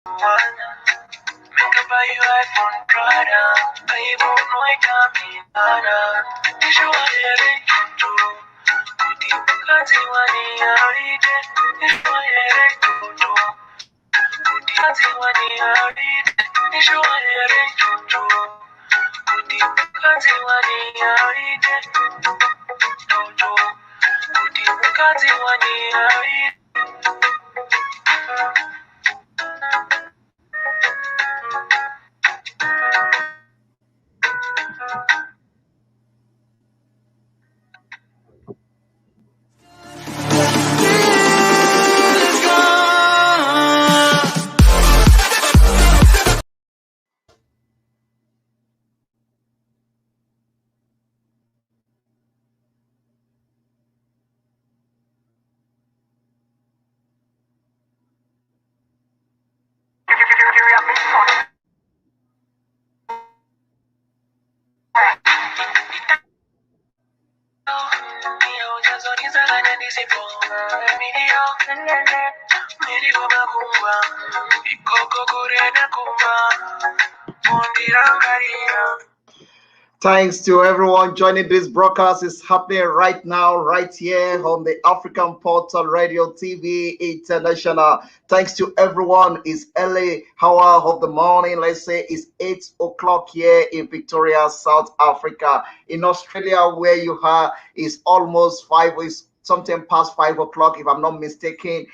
Make up by you iPhone Prada. I won't know I can't be nada. You show a hearing to Kuti Kazi Wani Aride. You show a hearing to Kuti Kazi Wani Aride. You show a hearing to Kuti Kazi Wani Aride. Kuti Kazi Wani Aride. Thanks to everyone joining this broadcast. Is happening right now, right here on the African Portal Radio TV International. Thanks to everyone. It's early hour of the morning. Let's say it's 8 o'clock here in Victoria, South Africa. In Australia, where you are, it's almost 5. It's something past 5 o'clock, if I'm not mistaken.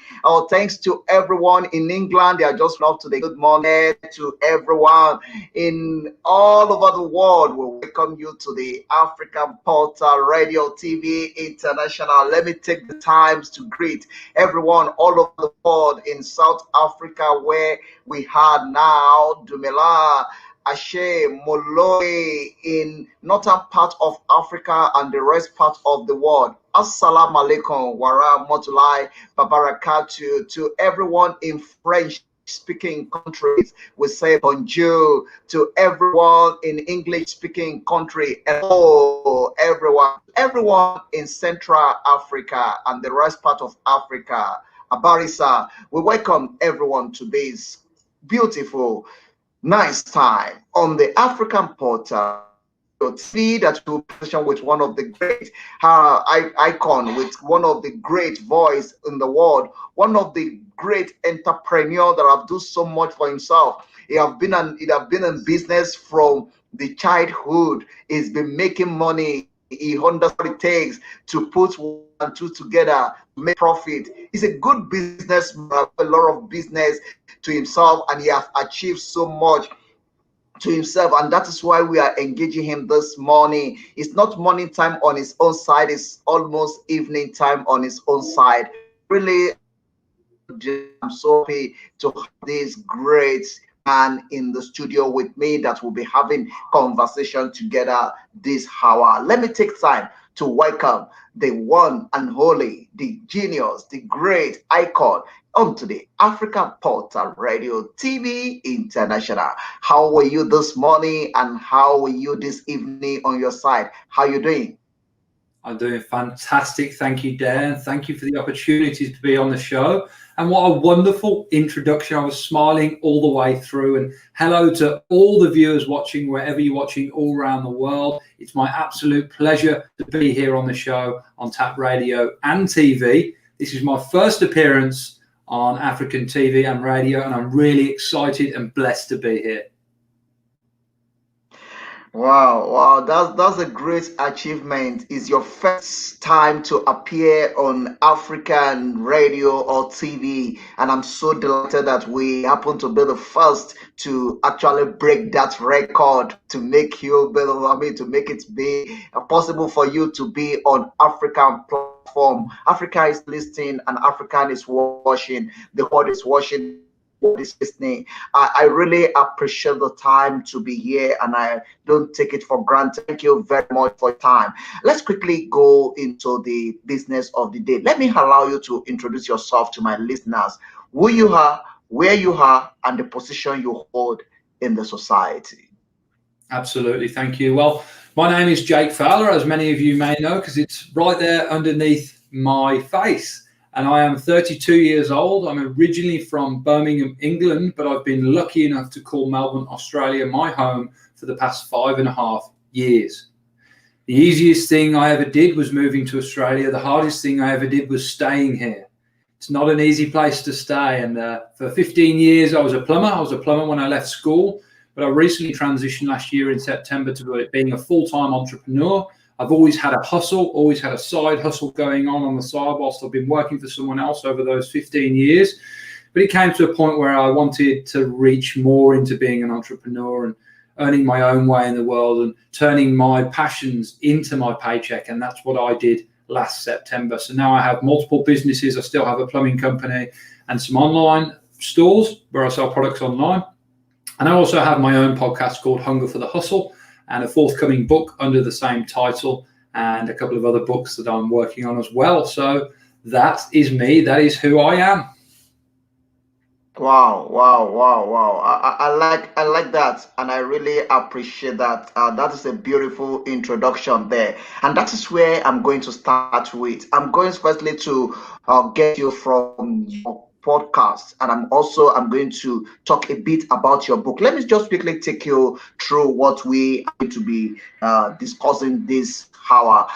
Thanks to everyone in England. They are just love to the good morning to everyone in all over the world. We welcome you to the African Portal Radio TV International. Let me take the times to greet everyone all over the world in South Africa, where we have now Dumela, Ashe, Moloi in northern part of Africa and the rest part of the world. Assalamu alaikum wa rahmatullahi wa barakatuh to everyone in French speaking countries. We say bonjour to everyone in English speaking country. Hello, everyone in Central Africa and the rest part of Africa. Abarisa, we welcome everyone to this beautiful nice time on the African Portal TV that will position with one of the great icon, with one of the great voice in the world, one of the great entrepreneur that have done so much for himself. He have been in business from the childhood. He's been making money. He understands what it takes to put 1 and 2 together to make profit. He's a good businessman, a lot of business to himself, and he has achieved so much to himself, and that is why we are engaging him this morning. It's not morning time on his own side, it's almost evening time on his own side. Really, I'm so happy to have this great man in the studio with me that will be having conversation together this hour. Let me take time to welcome the one and only, the genius, the great icon onto the African Portal Radio TV International. How were you this morning and how were you this evening on your side? How are you doing? I'm doing fantastic. Thank you, Dan. Thank you for the opportunity to be on the show. And what a wonderful introduction. I was smiling all the way through. And hello to all the viewers watching, wherever you're watching all around the world. It's my absolute pleasure to be here on the show on Tap Radio and TV. This is my first appearance on African TV and radio, and I'm really excited and blessed to be here. Wow, that's a great achievement. It's your first time to appear on African radio or TV, and I'm so delighted that we happen to be the first to actually break that record, to make to make it be possible for you to be on African platform. Africa is listening and African is watching. The world is watching. Is listening. I really appreciate the time to be here, and I don't take it for granted. Thank you very much for your time. Let's quickly go into the business of the day. Let me allow you to introduce yourself to my listeners, who you are, where you are, and the position you hold in the society. Absolutely, thank you. Well, my name is Jake Fowler, as many of you may know, because it's right there underneath my face. and I am 32 years old. I'm originally from Birmingham, England, but I've been lucky enough to call Melbourne, Australia my home for the past 5.5 years. The easiest thing I ever did was moving to Australia. The hardest thing I ever did was staying here. It's not an easy place to stay. And for 15 years, I was a plumber. I was a plumber when I left school, but I recently transitioned last year in September to being a full-time entrepreneur. I've always had a hustle, always had a side hustle going on the side whilst I've been working for someone else over those 15 years. But it came to a point where I wanted to reach more into being an entrepreneur and earning my own way in the world and turning my passions into my paycheck. And that's what I did last September. So now I have multiple businesses. I still have a plumbing company and some online stores where I sell products online. And I also have my own podcast called Hunger for the Hustle, and a forthcoming book under the same title, and a couple of other books that I'm working on as well. So that is me. That is who I am. Wow. I like that, and I really appreciate that. That is a beautiful introduction there, and that is where I'm going to start with. I'm going firstly to get you from your podcast, and I'm going to talk a bit about your book. Let me just quickly take you through what we are going to be discussing this hour.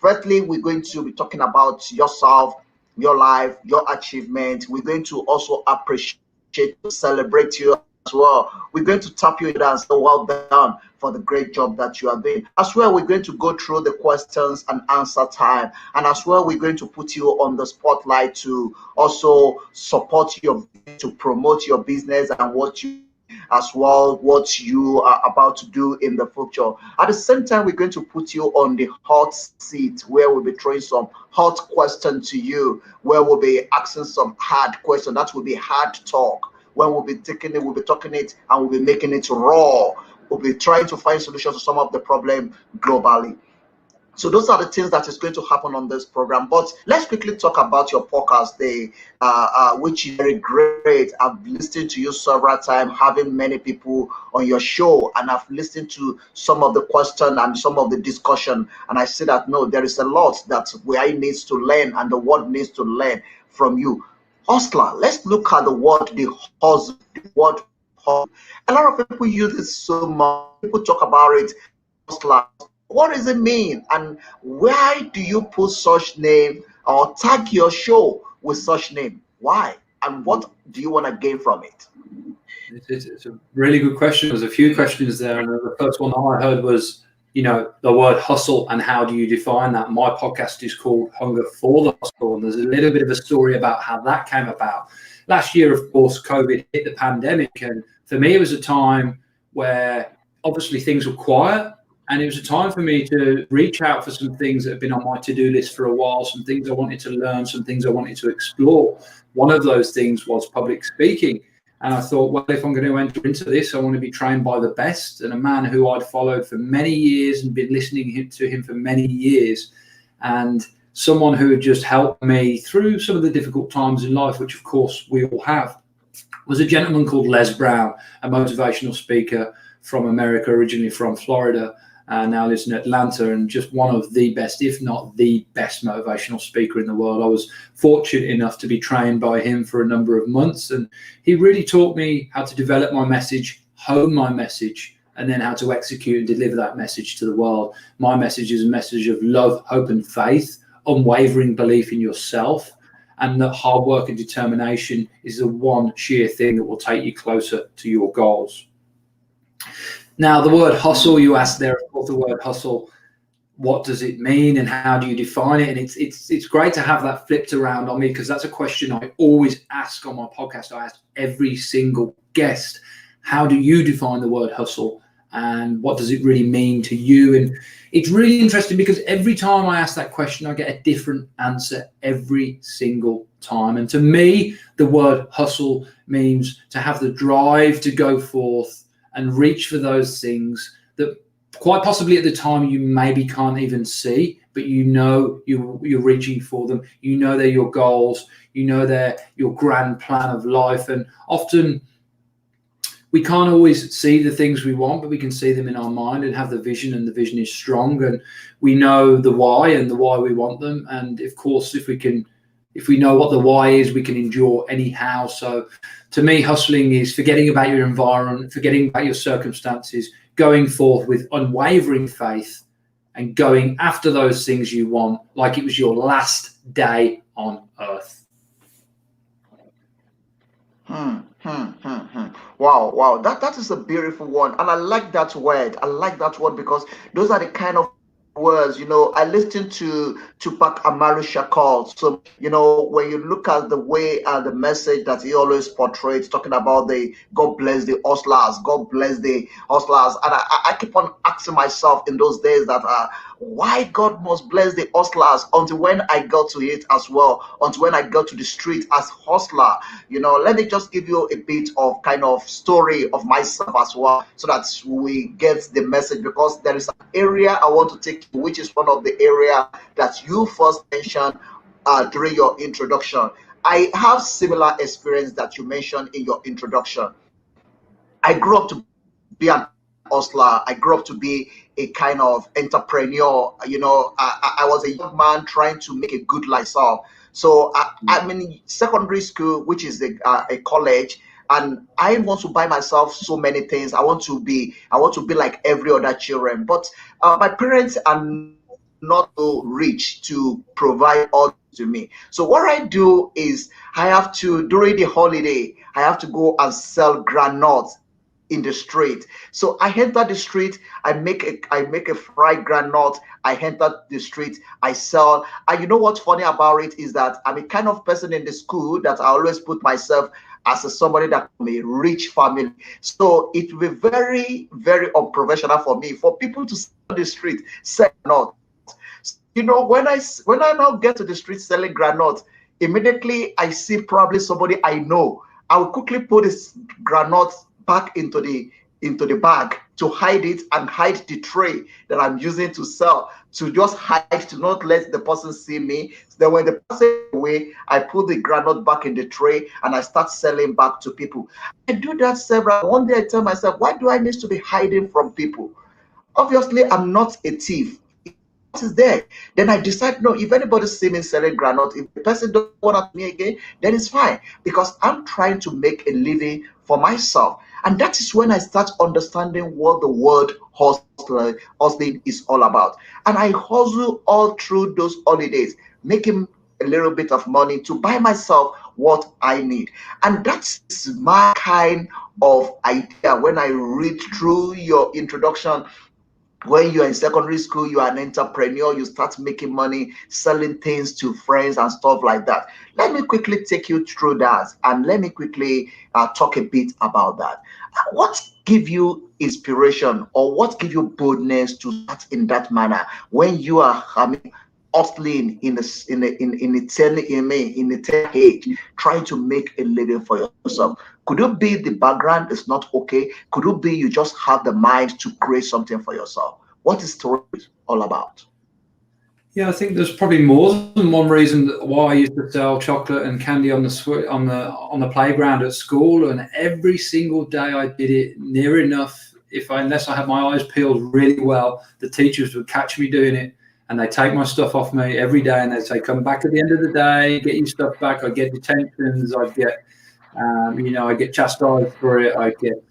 Firstly, we're going to be talking about yourself, your life, your achievement. We're going to also appreciate, celebrate you as well. We're going to tap you in and say, well done for the great job that you are doing. As well, we're going to go through the questions and answer time. And as well, we're going to put you on the spotlight to also support to promote your business and what you are about to do in the future. At the same time, we're going to put you on the hot seat where we'll be throwing some hot questions to you, where we'll be asking some hard questions. That will be hard talk. When we'll be taking it, we'll be talking it, and we'll be making it raw. We'll be trying to find solutions to some of the problem globally. So those are the things that is going to happen on this program. But let's quickly talk about your podcast, which is very great. I've listened to you several times, having many people on your show, and I've listened to some of the question and some of the discussion, and I see that no, there is a lot that we needs to learn, and the world needs to learn from you. Hustler, let's look at the word, the hustle, the word hustle. A lot of people use it so much. People talk about it, hustler. What does it mean, and why do you put such name or tag your show with such name? Why, and what do you want to gain from it? It's a really good question. There's a few questions there, and the first one I heard was, the word hustle and how do you define that? My podcast is called Hunger for the Hustle, and there's a little bit of a story about how that came about. Last year, of course, COVID hit, the pandemic, and for me, it was a time where obviously things were quiet. And it was a time for me to reach out for some things that have been on my to-do list for a while, some things I wanted to learn, some things I wanted to explore. One of those things was public speaking. And I thought, well, if I'm going to enter into this, I want to be trained by the best, and a man who I'd followed for many years and been listening to him for many years, and someone who had just helped me through some of the difficult times in life, which of course we all have, was a gentleman called Les Brown, a motivational speaker from America, originally from Florida. Now lives in Atlanta, and just one of the best, if not the best, motivational speaker in the world. I was fortunate enough to be trained by him for a number of months, and he really taught me how to develop my message, hone my message, and then how to execute and deliver that message to the world. My message is a message of love, hope, and faith, unwavering belief in yourself, and that hard work and determination is the one sheer thing that will take you closer to your goals. Now, the word hustle, you asked there, of course, the word hustle, what does it mean and how do you define it? And it's great to have that flipped around on me, because that's a question I always ask on my podcast. I ask every single guest, how do you define the word hustle and what does it really mean to you? And it's really interesting because every time I ask that question, I get a different answer every single time. And to me, the word hustle means to have the drive to go forth and reach for those things that quite possibly at the time you maybe can't even see, but you're reaching for them. They're your goals. They're your grand plan of life. And often we can't always see the things we want, but we can see them in our mind and have the vision, and the vision is strong. And we know the why and the why we want them. And of course, if we can if we know what the why is, we can endure anyhow. So to me, hustling is forgetting about your environment, forgetting about your circumstances, going forth with unwavering faith and going after those things you want like it was your last day on earth. Wow. That is a beautiful one. And I like that word. I like that word because those are the kind of words, I listened to Tupac Amaru Shakur. So, when you look at the way and the message that he always portrays, talking about the God bless the hustlers, God bless the hustlers. And I keep on asking myself in those days that why God must bless the hustlers until when I got to it as well, until when I got to the street as hustler. Let me just give you a bit of kind of story of myself as well so that we get the message, because there is an area I want to take, which is one of the area that you first mentioned during your introduction. I have similar experience that you mentioned in your introduction. I grew up to be an hustler. I grew up to be a kind of entrepreneur. I was a young man trying to make a good life. So I'm in secondary school, which is a college, and I want to buy myself so many things. I want to be like every other children, but my parents are not so rich to provide all to me. So what I do is I have to, during the holiday, I have to go and sell granules in the street. So I enter the street, I make a fried granite, I enter the street, I sell. And you know what's funny about it is that I'm a kind of person in the school that I always put myself as somebody that from a rich family. So it will be very, very unprofessional for me for people to sell the street, sell not. When I now get to the street selling granite, immediately I see probably somebody I know. I will quickly put this granite back into the bag to hide it and hide the tray that I'm using to sell, to just hide, to not let the person see me. Then when the person away, I put the granite back in the tray and I start selling back to people. I do that several. One day I tell myself, why do I need to be hiding from people? Obviously, I'm not a thief. What is there? Then I decide, no, if anybody see me selling granite, if the person don't want me again, then it's fine, because I'm trying to make a living for myself. And that is when I start understanding what the word hustling is all about. And I hustle all through those holidays, making a little bit of money to buy myself what I need. And that's my kind of idea. When I read through your introduction, when you're in secondary school, you are an entrepreneur, you start making money, selling things to friends and stuff like that. Let me quickly take you through that, and let me quickly talk a bit about that. What give you inspiration, or what give you boldness to start in that manner when you are hustling in the 10 age, trying to make a living for yourself? Could it be the background is not okay? Could it be you just have the mind to create something for yourself? What is story all about? Yeah, I think there's probably more than one reason why I used to sell chocolate and candy on the playground at school, and every single day I did it near enough. Unless I had my eyes peeled really well, the teachers would catch me doing it, and they take my stuff off me every day, and they'd say, "Come back at the end of the day, get your stuff back." I get detentions, I get I get chastised for it, I get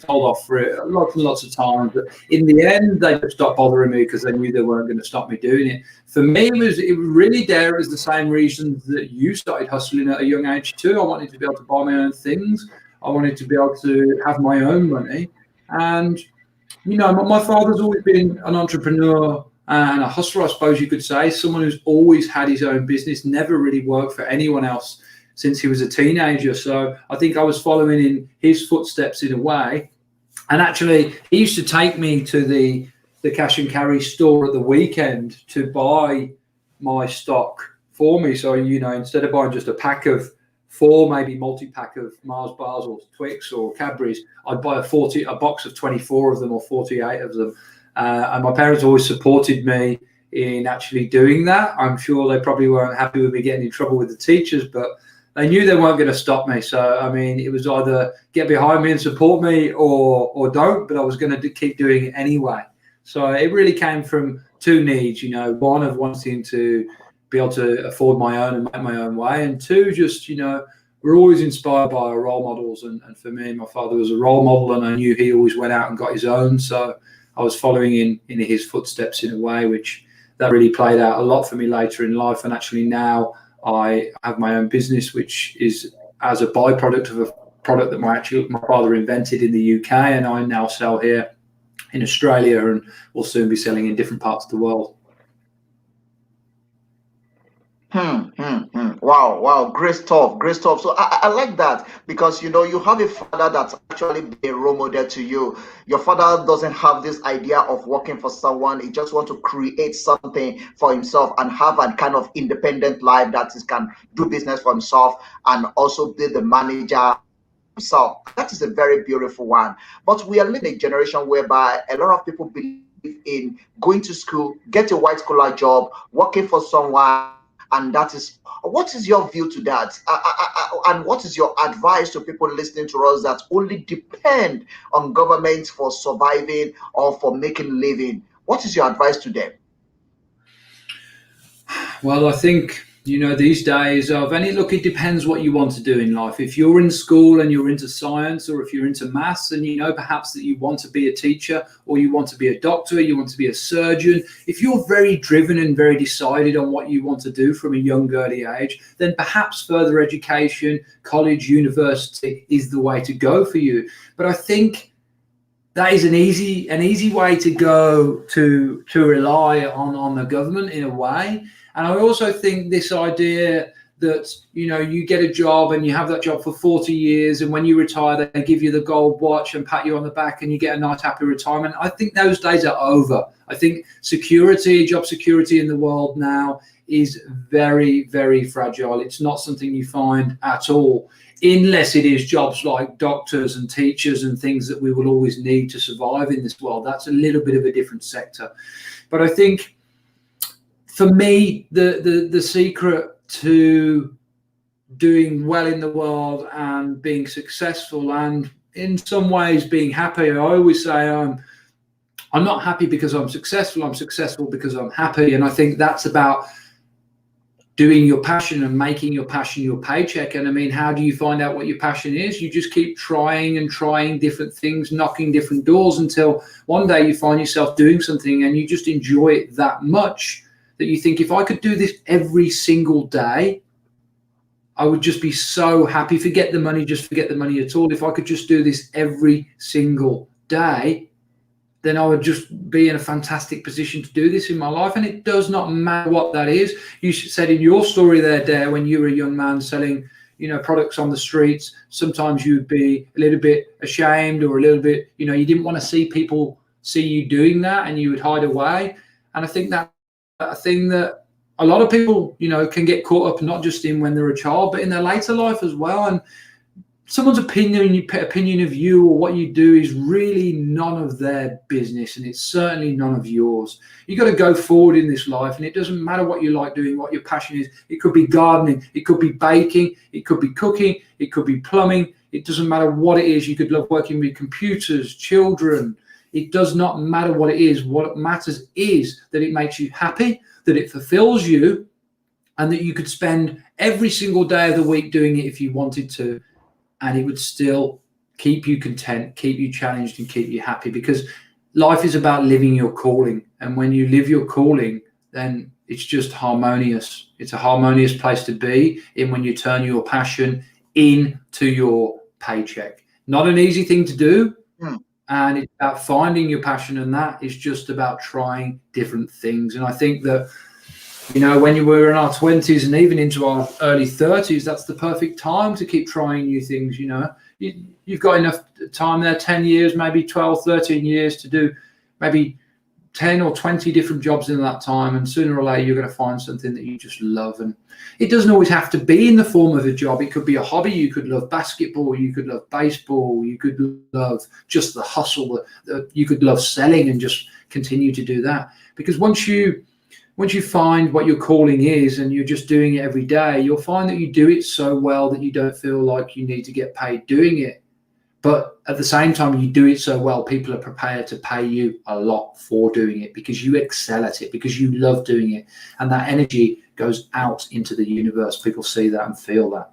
told off for it lots and lots of times. But in the end, they just stopped bothering me because they knew they weren't going to stop me doing it. For me, it was really there as the same reasons that you started hustling at a young age too. I wanted to be able to buy my own things. I wanted to be able to have my own money. And, my father's always been an entrepreneur and a hustler, I suppose you could say, someone who's always had his own business, never really worked for anyone else since he was a teenager. So I think I was following in his footsteps in a way. And actually, he used to take me to the cash and carry store at the weekend to buy my stock for me. So, instead of buying just a pack of 4, maybe multi-pack of Mars bars or Twix or Cadbury's, I'd buy a box of 24 of them or 48 of them. And my parents always supported me in actually doing that. I'm sure they probably weren't happy with me getting in trouble with the teachers, but they knew they weren't going to stop me. So, it was either get behind me and support me or don't, but I was going to keep doing it anyway. So it really came from two needs, one of wanting to be able to afford my own and make my own way. And two, just, we're always inspired by our role models. And for me, my father was a role model, and I knew he always went out and got his own. So I was following in his footsteps in a way, which that really played out a lot for me later in life. And actually now I have my own business, which is as a byproduct of a product that my father invented in the UK, and I now sell here in Australia, and will soon be selling in different parts of the world. Wow, great stuff, great stuff. So I like that, because you have a father that's actually been a role model to you. Your father doesn't have this idea of working for someone. He just wants to create something for himself and have a kind of independent life that he can do business for himself and also be the manager himself. That is a very beautiful one. But we are living in a generation whereby a lot of people believe in going to school, get a white collar job, working for someone. And what is your view to that? And what is your advice to people listening to us that only depend on government for surviving or for making a living? What is your advice to them? Well, I think, these days look, it depends what you want to do in life. If you're in school and you're into science, or if you're into maths and perhaps that you want to be a teacher, or you want to be a doctor, you want to be a surgeon, if you're very driven and very decided on what you want to do from a young, early age, then perhaps further education, college, university is the way to go for you. But I think that is an easy way to go to rely on the government in a way. And I also think this idea that, you get a job and you have that job for 40 years, and when you retire, they give you the gold watch and pat you on the back and you get a nice, happy retirement. I think those days are over. I think job security in the world now is very, very fragile. It's not something you find at all, unless it is jobs like doctors and teachers and things that we will always need to survive in this world. That's a little bit of a different sector. But I think, for me, the secret to doing well in the world and being successful, and in some ways being happy, I always say I'm not happy because I'm successful because I'm happy. And I think that's about doing your passion and making your passion your paycheck. And I mean, how do you find out what your passion is? You just keep trying and trying different things, knocking different doors, until one day you find yourself doing something and you just enjoy it that much that you think, if I could do this every single day, I would just be so happy. Forget the money at all. If I could just do this every single day, then I would just be in a fantastic position to do this in my life. And it does not matter what that is. You said in your story there, Dare, when you were a young man selling, products on the streets, sometimes you'd be a little bit ashamed, or a little bit, you didn't want to see people see you doing that, and you would hide away. And I think that a thing that a lot of people, can get caught up not just in when they're a child, but in their later life as well. And someone's opinion of you or what you do is really none of their business, and it's certainly none of yours. You got to go forward in this life, and it doesn't matter what you like doing, what your passion is. It could be gardening, it could be baking, it could be cooking, it could be plumbing. It doesn't matter what it is. You could love working with computers, children. It does not matter what it is. What matters is that it makes you happy, that it fulfills you, and that you could spend every single day of the week doing it if you wanted to, and it would still keep you content, keep you challenged, and keep you happy. Because life is about living your calling. And when you live your calling, then it's just harmonious. It's a harmonious place to be in when you turn your passion into your paycheck. Not an easy thing to do. And it's about finding your passion, and that is just about trying different things. And I think that, when you were in our 20s and even into our early 30s, that's the perfect time to keep trying new things. You've got enough time there, 10 years, maybe 12, 13 years to do maybe 10 or 20 different jobs in that time. And sooner or later, you're going to find something that you just love. And it doesn't always have to be in the form of a job. It could be a hobby. You could love basketball. You could love baseball. You could love just the hustle. You could love selling and just continue to do that. Because once you find what your calling is and you're just doing it every day, you'll find that you do it so well that you don't feel like you need to get paid doing it. But at the same time, you do it so well, people are prepared to pay you a lot for doing it, because you excel at it, because you love doing it. And that energy goes out into the universe. People see that and feel that.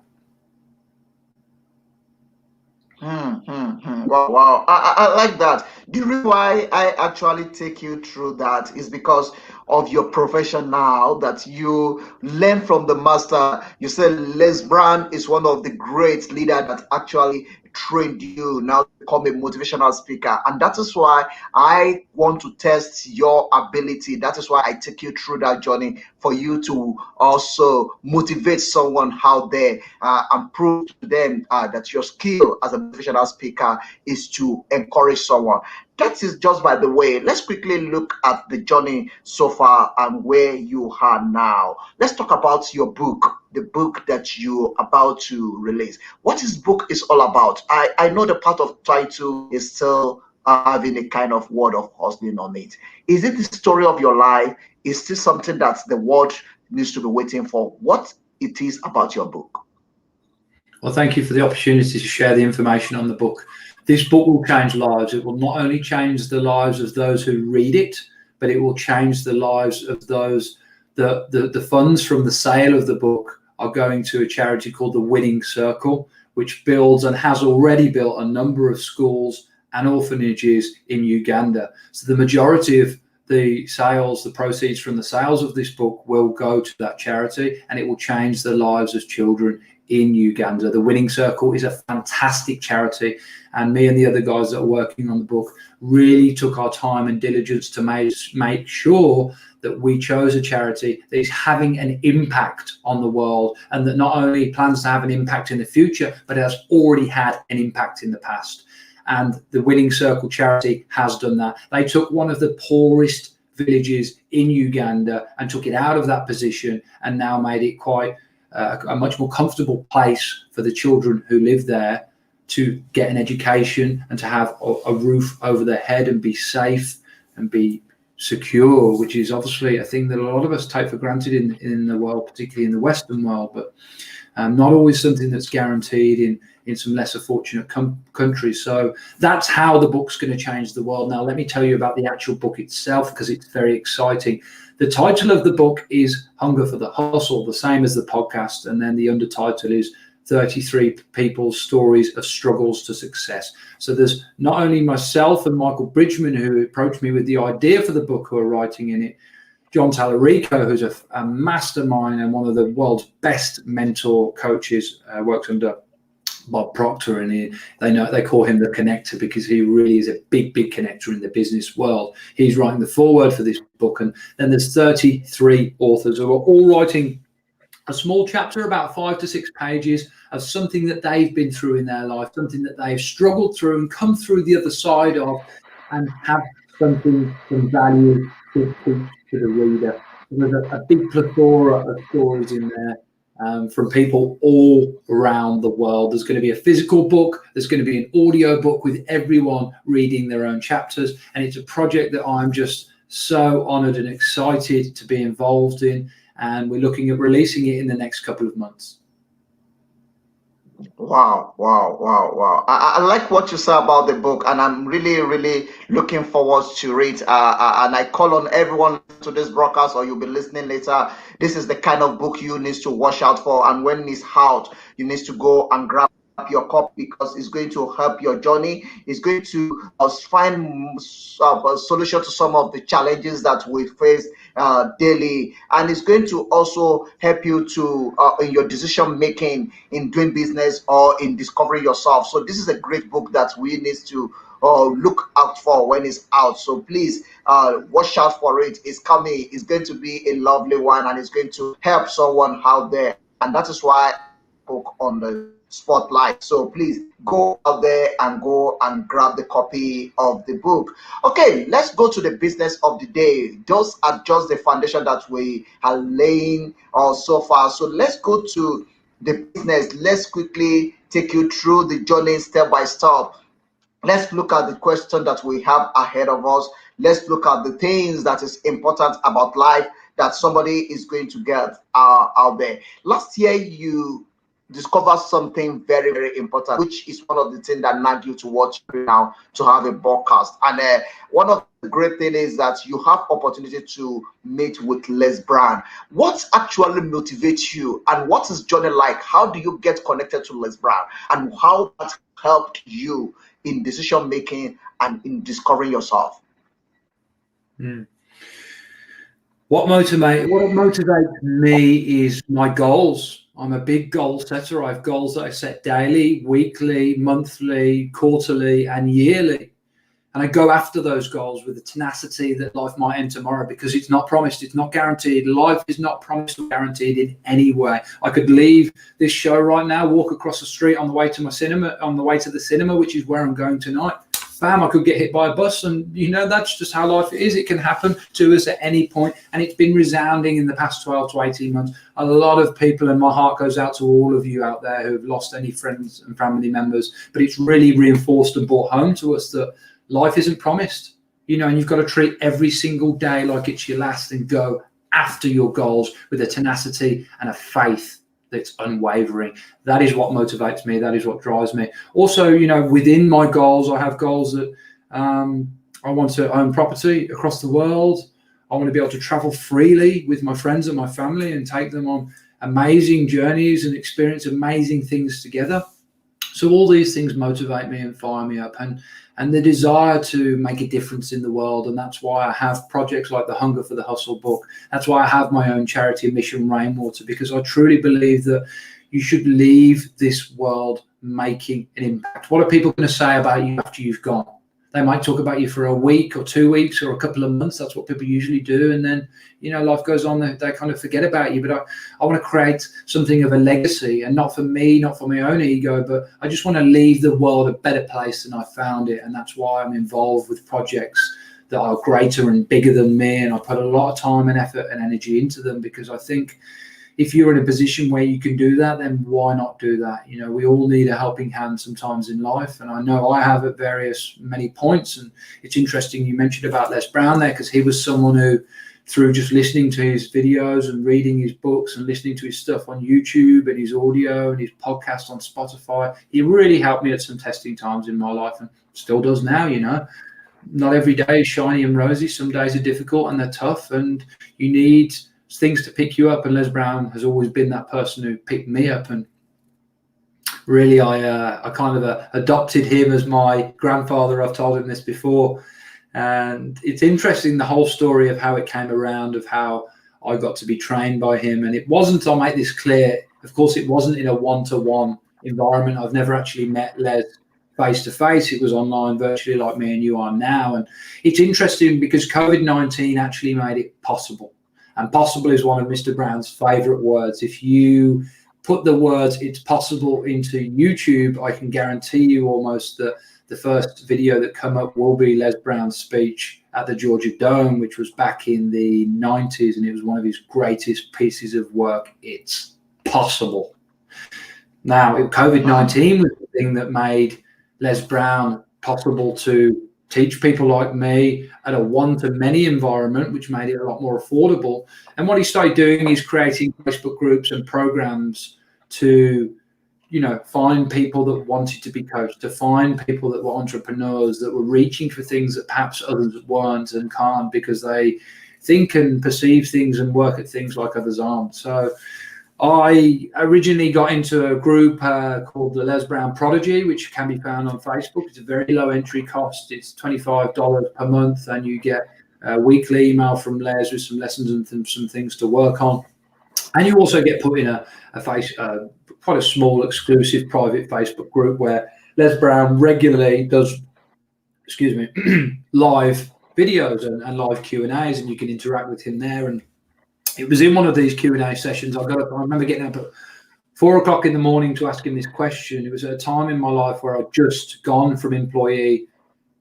Wow, wow. I like that. The reason why I actually take you through that is because of your profession now, that you learn from the master. You said Les Brown is one of the great leaders that actually trained you now to become a motivational speaker. And that is why I want to test your ability. That is why I take you through that journey, for you to also motivate someone out there and prove to them that your skill as a motivational speaker is to encourage someone. That is just by the way. Let's quickly look at the journey so far and where you are now. Let's talk about your book, the book that you're about to release. What this book is all about? I know the part of title is still having a kind of word of hustling on it. Is it the story of your life? Is this something that the world needs to be waiting for? What it is about your book? Well, thank you for the opportunity to share the information on the book. This book will change lives. It will not only change the lives of those who read it, but it will change the lives of those. The funds from the sale of the book are going to a charity called the Winning Circle, which builds and has already built a number of schools and orphanages in Uganda. So the majority of the proceeds from the sales of this book will go to that charity, and it will change the lives of children in Uganda. The Winning Circle is a fantastic charity, and me and the other guys that are working on the book really took our time and diligence to make sure that we chose a charity that is having an impact on the world, and that not only plans to have an impact in the future, but has already had an impact in the past. And the Winning Circle charity has done that. They took one of the poorest villages in Uganda and took it out of that position, and now made it quite a much more comfortable place for the children who live there to get an education and to have a roof over their head and be safe and be secure, which is obviously a thing that a lot of us take for granted in the world, particularly in the Western world, but not always something that's guaranteed in some lesser fortunate countries. So that's how the book's going to change the world. Now, let me tell you about the actual book itself, because it's very exciting. The title of the book is Hunger for the Hustle, the same as the podcast. And then the undertitle is 33 People's Stories of Struggles to Success. So there's not only myself and Michael Bridgman, who approached me with the idea for the book, who are writing in it, John Tallarico, who's a mastermind and one of the world's best mentor coaches, works under Bob Proctor, and they call him the connector because he really is a big connector in the business world. He's writing the foreword for this book, and then there's 33 authors who are all writing a small chapter, about 5 to 6 pages, of something that they've been through in their life, something that they've struggled through and come through the other side of, and have some value to teach to the reader. And there's a big plethora of stories in there. From people all around the world. There's going to be a physical book, there's going to be an audio book with everyone reading their own chapters, and it's a project that I'm just so honored and excited to be involved in, and we're looking at releasing it in the next couple of months. Wow. I like what you said about the book, and I'm really looking forward to it. And I call on everyone to this broadcast, or you'll be listening later. This is the kind of book you need to watch out for, and when it's out, you need to go and grab your copy, because it's going to help your journey. It's going to find a solution to some of the challenges that we face daily, and it's going to also help you to in your decision making, in doing business or in discovering yourself. So this is a great book that we need to look out for when it's out. So please watch out for it. It's coming. It's going to be a lovely one, and it's going to help someone out there, and that is why I book on the spotlight. So please go out there and go and grab the copy of the book. Okay, let's go to the business of the day. Those are just the foundation that we are laying so far. So let's go to the business. Let's quickly take you through the journey step by step. Let's look at the question that we have ahead of us. Let's look at the things that is important about life that somebody is going to get out there. Last year, you discover something very, very important, which is one of the things that nag you to watch now to have a podcast. And one of the great things is that you have opportunity to meet with Les Brown. What actually motivates you, and what is journey like? How do you get connected to Les Brown, and how that helped you in decision making and in discovering yourself? What motivates me is my goals. I'm a big goal setter. I have goals that I set daily, weekly, monthly, quarterly, and yearly. And I go after those goals with the tenacity that life might end tomorrow, because it's not promised, it's not guaranteed. Life is not promised or guaranteed in any way. I could leave this show right now, walk across the street on the way to the cinema, which is where I'm going tonight. Bam, I could get hit by a bus, and that's just how life is. It can happen to us at any point, and it's been resounding in the past 12 to 18 months. A lot of people, and my heart goes out to all of you out there who have lost any friends and family members, but it's really reinforced and brought home to us that life isn't promised, and you've got to treat every single day like it's your last, and go after your goals with a tenacity and a faith that's unwavering. That is what motivates me. That is what drives me. Also, within my goals, I have goals that I want to own property across the world. I want to be able to travel freely with my friends and my family and take them on amazing journeys and experience amazing things together. So all these things motivate me and fire me up, and the desire to make a difference in the world. And that's why I have projects like the Hunger for the Hustle book. That's why I have my own charity, Mission Rainwater, because I truly believe that you should leave this world making an impact. What are people going to say about you after you've gone? They might talk about you for a week or 2 weeks or a couple of months. That's what people usually do. And then, life goes on. They kind of forget about you. But I want to create something of a legacy, and not for me, not for my own ego, but I just want to leave the world a better place than I found it. And that's why I'm involved with projects that are greater and bigger than me. And I put a lot of time and effort and energy into them, because I think if you're in a position where you can do that, then why not do that? We all need a helping hand sometimes in life. And I know I have at many points. And it's interesting you mentioned about Les Brown there, because he was someone who, through just listening to his videos and reading his books and listening to his stuff on YouTube and his audio and his podcast on Spotify, he really helped me at some testing times in my life, and still does now. Not every day is shiny and rosy. Some days are difficult and they're tough, and you need things to pick you up. And Les Brown has always been that person who picked me up. And really, I kind of adopted him as my grandfather. I've told him this before. And it's interesting, the whole story of how it came around, of how I got to be trained by him. And it wasn't, I'll make this clear, of course, it wasn't in a one-to-one environment. I've never actually met Les face-to-face. It was online, virtually, like me and you are now. And it's interesting because COVID-19 actually made it possible. And possible is one of Mr. Brown's favorite words. If you put the words "it's possible" into YouTube, I can guarantee you almost that the first video that come up will be Les Brown's speech at the Georgia Dome, which was back in the 90s. And it was one of his greatest pieces of work. It's possible. Now, COVID-19 was the thing that made Les Brown possible to teach people like me at a one-to-many environment, which made it a lot more affordable. And what he started doing is creating Facebook groups and programs to, find people that wanted to be coached, to find people that were entrepreneurs, that were reaching for things that perhaps others weren't and can't, because they think and perceive things and work at things like others aren't. So I originally got into a group called the Les Brown Prodigy, which can be found on Facebook. It's a very low entry cost. It's $25 per month, and you get a weekly email from Les with some lessons and some things to work on. And you also get put in quite a small, exclusive, private Facebook group where Les Brown regularly does, live videos and live Q&As, and you can interact with him there. And it was in one of these Q&A sessions. I remember getting up at 4 o'clock in the morning to ask him this question. It was at a time in my life where I'd just gone from employee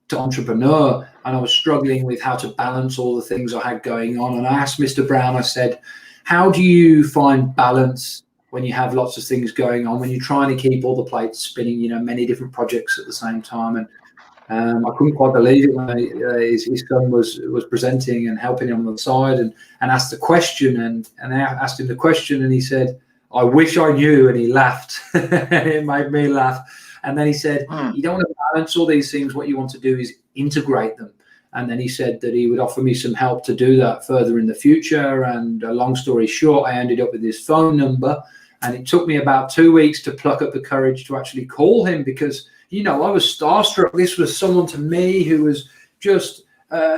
to entrepreneur, and I was struggling with how to balance all the things I had going on. And I asked Mr. Brown, I said, how do you find balance when you have lots of things going on, when you're trying to keep all the plates spinning, many different projects at the same time? And I couldn't quite believe it when his son was presenting and helping him on the side, and asked the question. And I asked him the question, and he said, I wish I knew. And he laughed. It made me laugh. And then he said, you don't want to balance all these things. What you want to do is integrate them. And then he said that he would offer me some help to do that further in the future. And long story short, I ended up with his phone number. And it took me about 2 weeks to pluck up the courage to actually call him, because, you know, I was starstruck. This was someone to me who was just,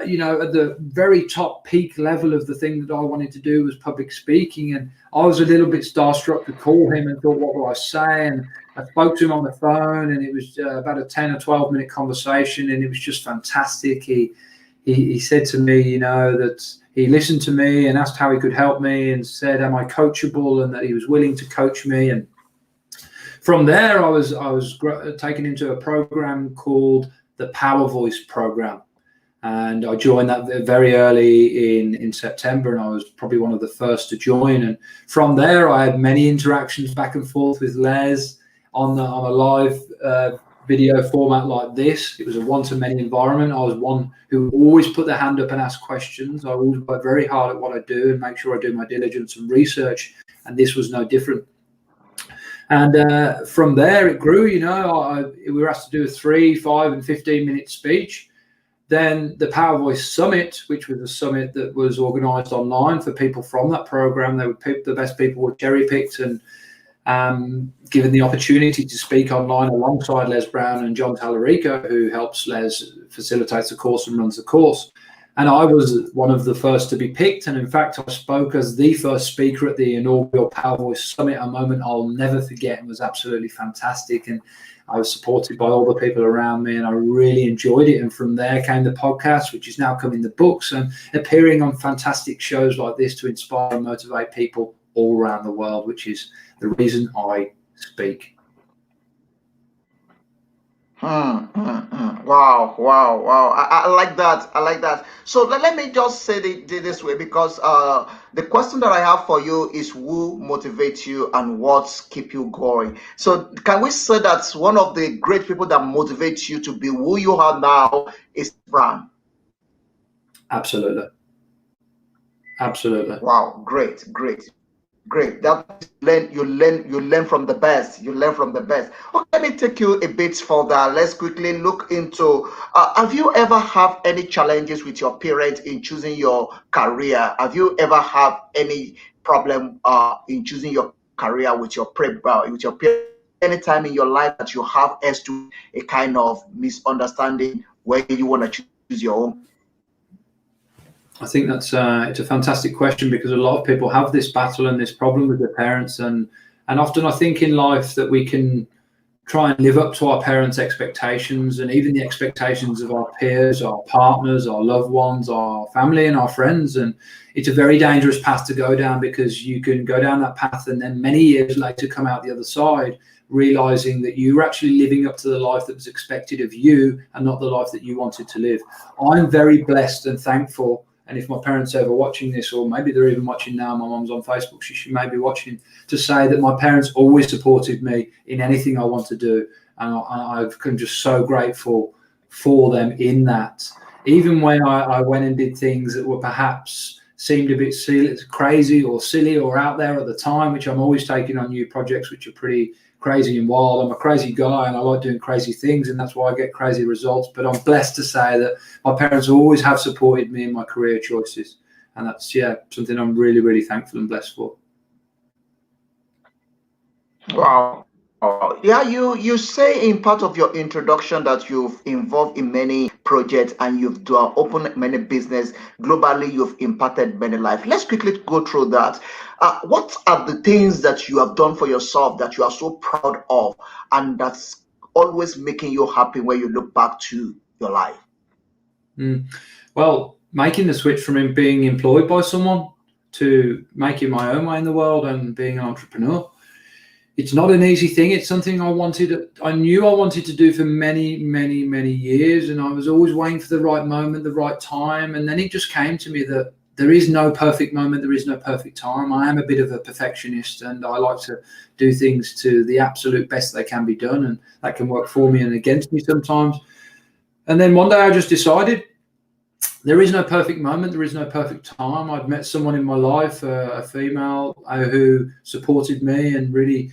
you know, at the very top peak level of the thing that I wanted to do was public speaking. And I was a little bit starstruck to call him and thought, what will I say? And I spoke to him on the phone, and it was about a 10 or 12 minute conversation, and it was just fantastic. He said to me, you know, that he listened to me and asked how he could help me, and said, am I coachable, and that he was willing to coach me. And from there, I was taken into a program called the Power Voice program. And I joined that very early in September, and I was probably one of the first to join. And from there, I had many interactions back and forth with Les on a live video format like this. It was a one-to-many environment. I was one who always put their hand up and asked questions. I always work very hard at what I do and make sure I do my diligence and research, and this was no different. And from there, it grew. You know, we were asked to do a 3, 5, and 15-minute speech. Then the Power Voice Summit, which was a summit that was organized online for people from that program. They were the best people were cherry-picked and given the opportunity to speak online alongside Les Brown and John Tallarico, who helps Les, facilitates the course and runs the course. And I was one of the first to be picked. And in fact, I spoke as the first speaker at the inaugural Power Voice Summit, a moment I'll never forget. It was absolutely fantastic. And I was supported by all the people around me, and I really enjoyed it. And from there came the podcast, which is now coming the books and appearing on fantastic shows like this to inspire and motivate people all around the world, which is the reason I speak. Wow. I like that. So let me just say it this way, because the question that I have for you is, who motivates you and what keep you going? So can we say that one of the great people that motivates you to be who you are now is Brown? Absolutely. Wow, great. That you learn from the best. Okay, let me take you a bit further. Let's quickly look into, have you ever had any challenges with your parents in choosing your career? Have you ever had any problem in choosing your career with your parents? Any time in your life that you have as to a kind of misunderstanding where you want to choose your own? I think that's it's a fantastic question, because a lot of people have this battle and this problem with their parents, and often I think in life that we can try and live up to our parents' expectations, and even the expectations of our peers, our partners, our loved ones, our family and our friends. And it's a very dangerous path to go down, because you can go down that path and then many years later come out the other side realizing that you were actually living up to the life that was expected of you and not the life that you wanted to live. I'm very blessed and thankful. And if my parents are ever watching this, or maybe they're even watching now, my mom's on Facebook, she may be watching, to say that my parents always supported me in anything I want to do. And I'm just so grateful for them in that. Even when I went and did things that were perhaps seemed a bit crazy or silly or out there at the time, which I'm always taking on new projects which are pretty crazy and wild. I'm a crazy guy and I like doing crazy things, and that's why I get crazy results. But I'm blessed to say that my parents always have supported me in my career choices, and that's something I'm really, really thankful and blessed for. Wow. Yeah, you say in part of your introduction that you've involved in many projects and you've opened many business globally. You've impacted many lives. Let's quickly go through that. What are the things that you have done for yourself that you are so proud of, and that's always making you happy when you look back to your life? Well, making the switch from being employed by someone to making my own way in the world and being an entrepreneur. It's not an easy thing. It's something I knew I wanted to do for many, many, many years. And I was always waiting for the right moment, the right time. And then it just came to me that there is no perfect moment. There is no perfect time. I am a bit of a perfectionist, and I like to do things to the absolute best they can be done. And that can work for me and against me sometimes. And then one day I just decided there is no perfect moment. There is no perfect time. I'd met someone in my life, a female, who supported me and really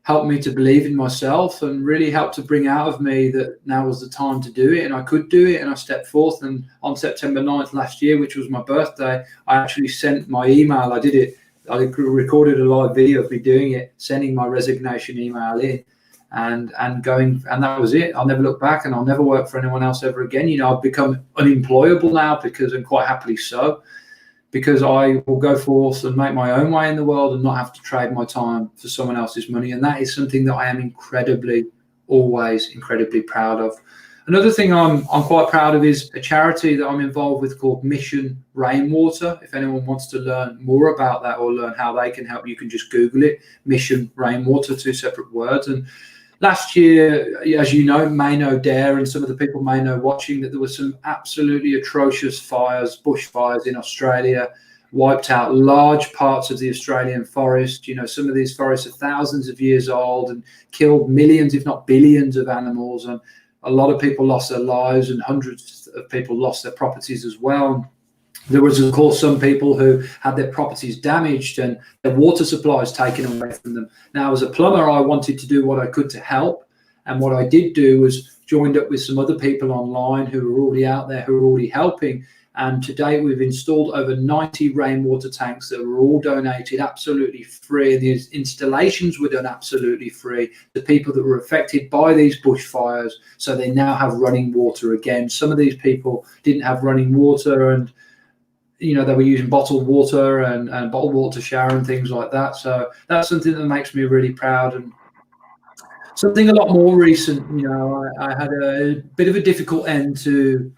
helped me to believe in myself and really helped to bring out of me that now was the time to do it, and I could do it, and I stepped forth. And on September 9th last year, which was my birthday, I actually sent my email. I recorded a live video of me doing it, sending my resignation email in, and going, and that was it. I'll never look back, and I'll never work for anyone else ever again. You know, I've become unemployable now, because, and quite happily so, because I will go forth and make my own way in the world and not have to trade my time for someone else's money. And that is something that I am always incredibly proud of. Another thing I'm quite proud of is a charity that I'm involved with called Mission Rainwater. If anyone wants to learn more about that or learn how they can help, you can just Google it, Mission Rainwater, 2 separate words. And last year, as you may know, Dare, and some of the people may know watching, that there were some absolutely atrocious fires, bushfires in Australia, wiped out large parts of the Australian forest. You know, some of these forests are thousands of years old and killed millions, if not billions, of animals. And a lot of people lost their lives, and hundreds of people lost their properties as well. There was, of course, some people who had their properties damaged and their water supplies taken away from them. Now, as a plumber, I wanted to do what I could to help. And what I did do was joined up with some other people online who were already out there, who were already helping. And to date, we've installed over 90 rainwater tanks that were all donated absolutely free. And these installations were done absolutely free to people that were affected by these bushfires. So they now have running water again. Some of these people didn't have running water, and you know, they were using bottled water and bottled water to shower and things like that. So that's something that makes me really proud. And something a lot more recent, you know, I had a bit of a difficult end to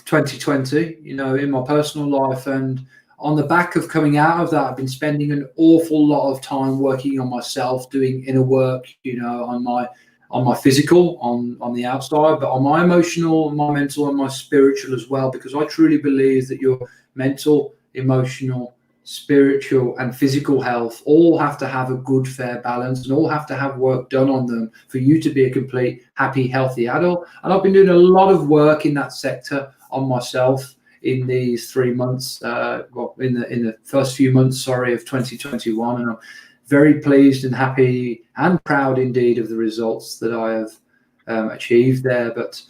2020, you know, in my personal life. And on the back of coming out of that, I've been spending an awful lot of time working on myself, doing inner work, you know, on my physical, on the outside, but on my emotional, my mental, and my spiritual as well, because I truly believe that your mental, emotional, spiritual, and physical health all have to have a good, fair balance, and all have to have work done on them for you to be a complete, happy, healthy adult. And I've been doing a lot of work in that sector on myself in these 3 months, in the first few months, of 2021, and I'm very pleased and happy and proud indeed of the results that I have achieved there. But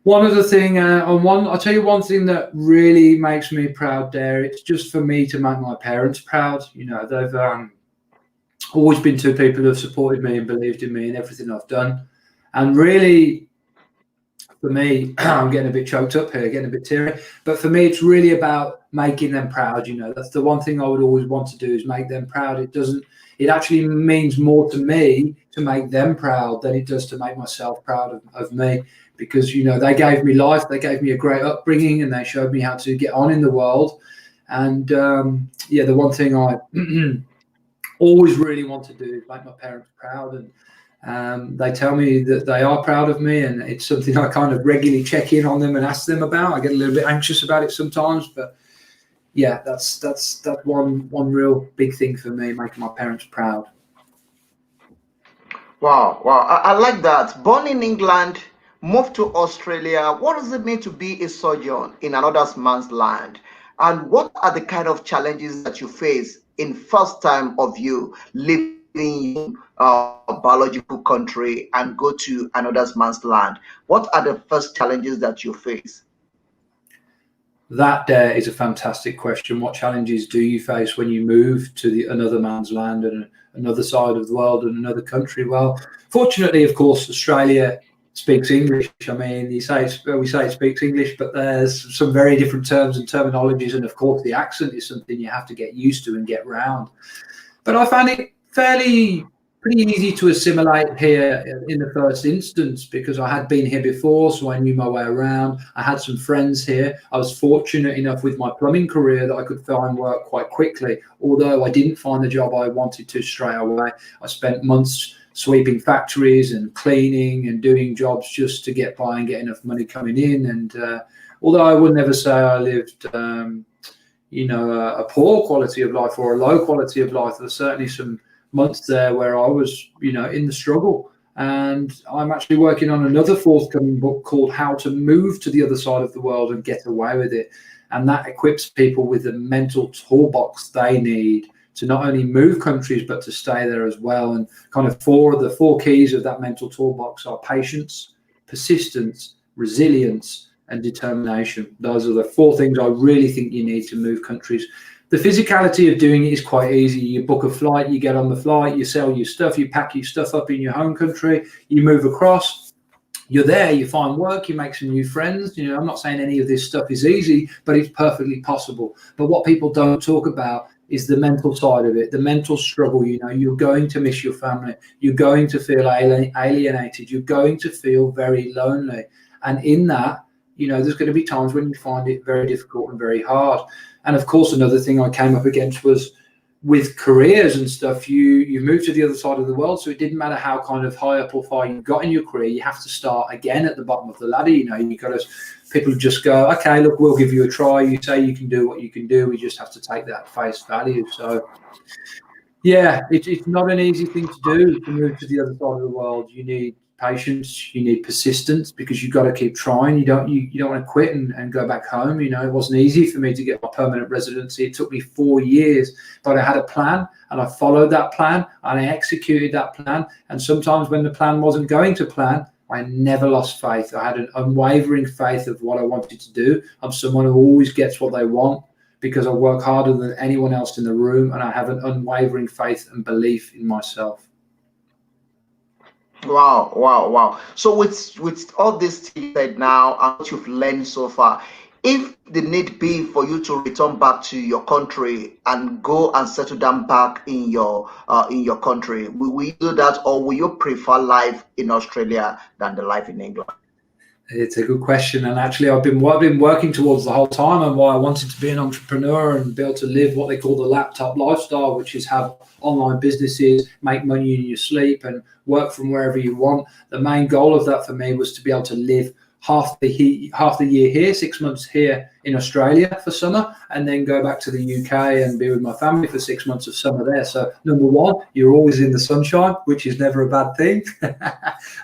one other thing, I'll tell you one thing that really makes me proud there. It's just for me to make my parents proud. You know, they've always been 2 people who have supported me and believed in me and everything I've done. And really, for me, I'm getting a bit choked up here, getting a bit teary. But for me, it's really about making them proud. You know, that's the one thing I would always want to do, is make them proud. It actually means more to me to make them proud than it does to make myself proud of me. Because, you know, they gave me life, they gave me a great upbringing, and they showed me how to get on in the world. And the one thing I always really want to do is make my parents proud. And they tell me that they are proud of me, and it's something I kind of regularly check in on them and ask them about. I get a little bit anxious about it sometimes, but yeah, that's one real big thing for me, making my parents proud. Wow. I like that. Born in England, moved to Australia. What does it mean to be a sojourn in another man's land? And what are the kind of challenges that you face in first time of you leaving a biological country and go to another man's land? What are the first challenges that you face? That is a fantastic question. What challenges do you face when you move to another man's land and another side of the world and another country? Well, fortunately, of course, Australia speaks English. I mean, we say it speaks English, but there's some very different terms and terminologies, and of course, the accent is something you have to get used to and get round. But I found it pretty easy to assimilate here in the first instance, because I had been here before, so I knew my way around. I had some friends here. I was fortunate enough with my plumbing career that I could find work quite quickly, although I didn't find the job I wanted to straight away. I spent months sweeping factories and cleaning and doing jobs just to get by and get enough money coming in. And although I would never say I lived a poor quality of life or a low quality of life, there's certainly some months there where I was, in the struggle. And I'm actually working on another forthcoming book called How to Move to the Other Side of the World and Get Away with It. And that equips people with the mental toolbox they need to not only move countries, but to stay there as well. And kind of the four keys of that mental toolbox are patience, persistence, resilience, and determination. Those are the four things I really think you need to move countries. The physicality of doing it is quite easy. You book a flight, you get on the flight, you sell your stuff, you pack your stuff up in your home country, you move across, you're there, you find work, you make some new friends. You know, I'm not saying any of this stuff is easy, but it's perfectly possible. But what people don't talk about is the mental side of it, the mental struggle. You know, you're going to miss your family, you're going to feel alienated, you're going to feel very lonely. And in that, you know, there's going to be times when you find it very difficult and very hard. And of course, another thing I came up against was with careers and stuff. You moved to the other side of the world, so it didn't matter how kind of high up or far you got in your career. You have to start again at the bottom of the ladder. You know, you got to. People just go, okay, look, we'll give you a try. You say you can do what you can do. We just have to take that face value. So, yeah, it's not an easy thing to do to move to the other side of the world. You need patience, you need persistence, because you've got to keep trying. You don't want to quit and go back home. You know, it wasn't easy for me to get my permanent residency. It took me 4 years, but I had a plan and I followed that plan and I executed that plan. And sometimes when the plan wasn't going to plan, I never lost faith. I had an unwavering faith of what I wanted to do. I'm someone who always gets what they want because I work harder than anyone else in the room, and I have an unwavering faith and belief in myself. Wow. So with all this you said now and what you've learned so far, if the need be for you to return back to your country and go and settle down back in your country, will we do that, or will you prefer life in Australia than the life in England? It's a good question, and actually I've been working towards the whole time, and why I wanted to be an entrepreneur and be able to live what they call the laptop lifestyle, which is have online businesses, make money in your sleep, and work from wherever you want. The main goal of that for me was to be able to live half the year here, 6 months here in Australia for summer, and then go back to the UK and be with my family for 6 months of summer there. So number one, you're always in the sunshine, which is never a bad thing.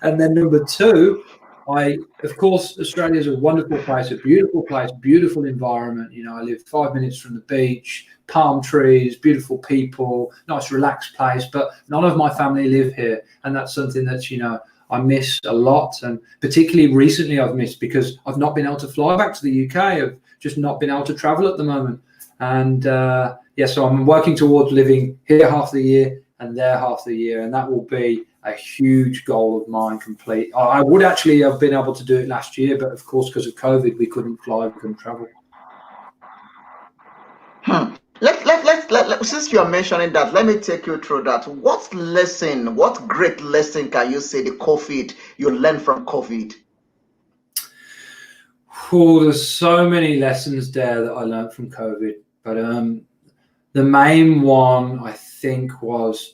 And then number two, of course, Australia is a wonderful place, a beautiful environment. You know, I live 5 minutes from the beach, palm trees, beautiful people, nice relaxed place, but none of my family live here. And that's something that, you know, I miss a lot. And particularly recently I've missed because I've not been able to fly back to the UK. I've just not been able to travel at the moment. And so I'm working towards living here half the year and there half the year. And that will be a huge goal of mine complete. I would actually have been able to do it last year, but of course, because of COVID, we couldn't fly, we couldn't travel. Since you're mentioning that, let me take you through that. What great lesson can you say you learned from COVID? Oh, there's so many lessons there that I learned from COVID, but the main one I think was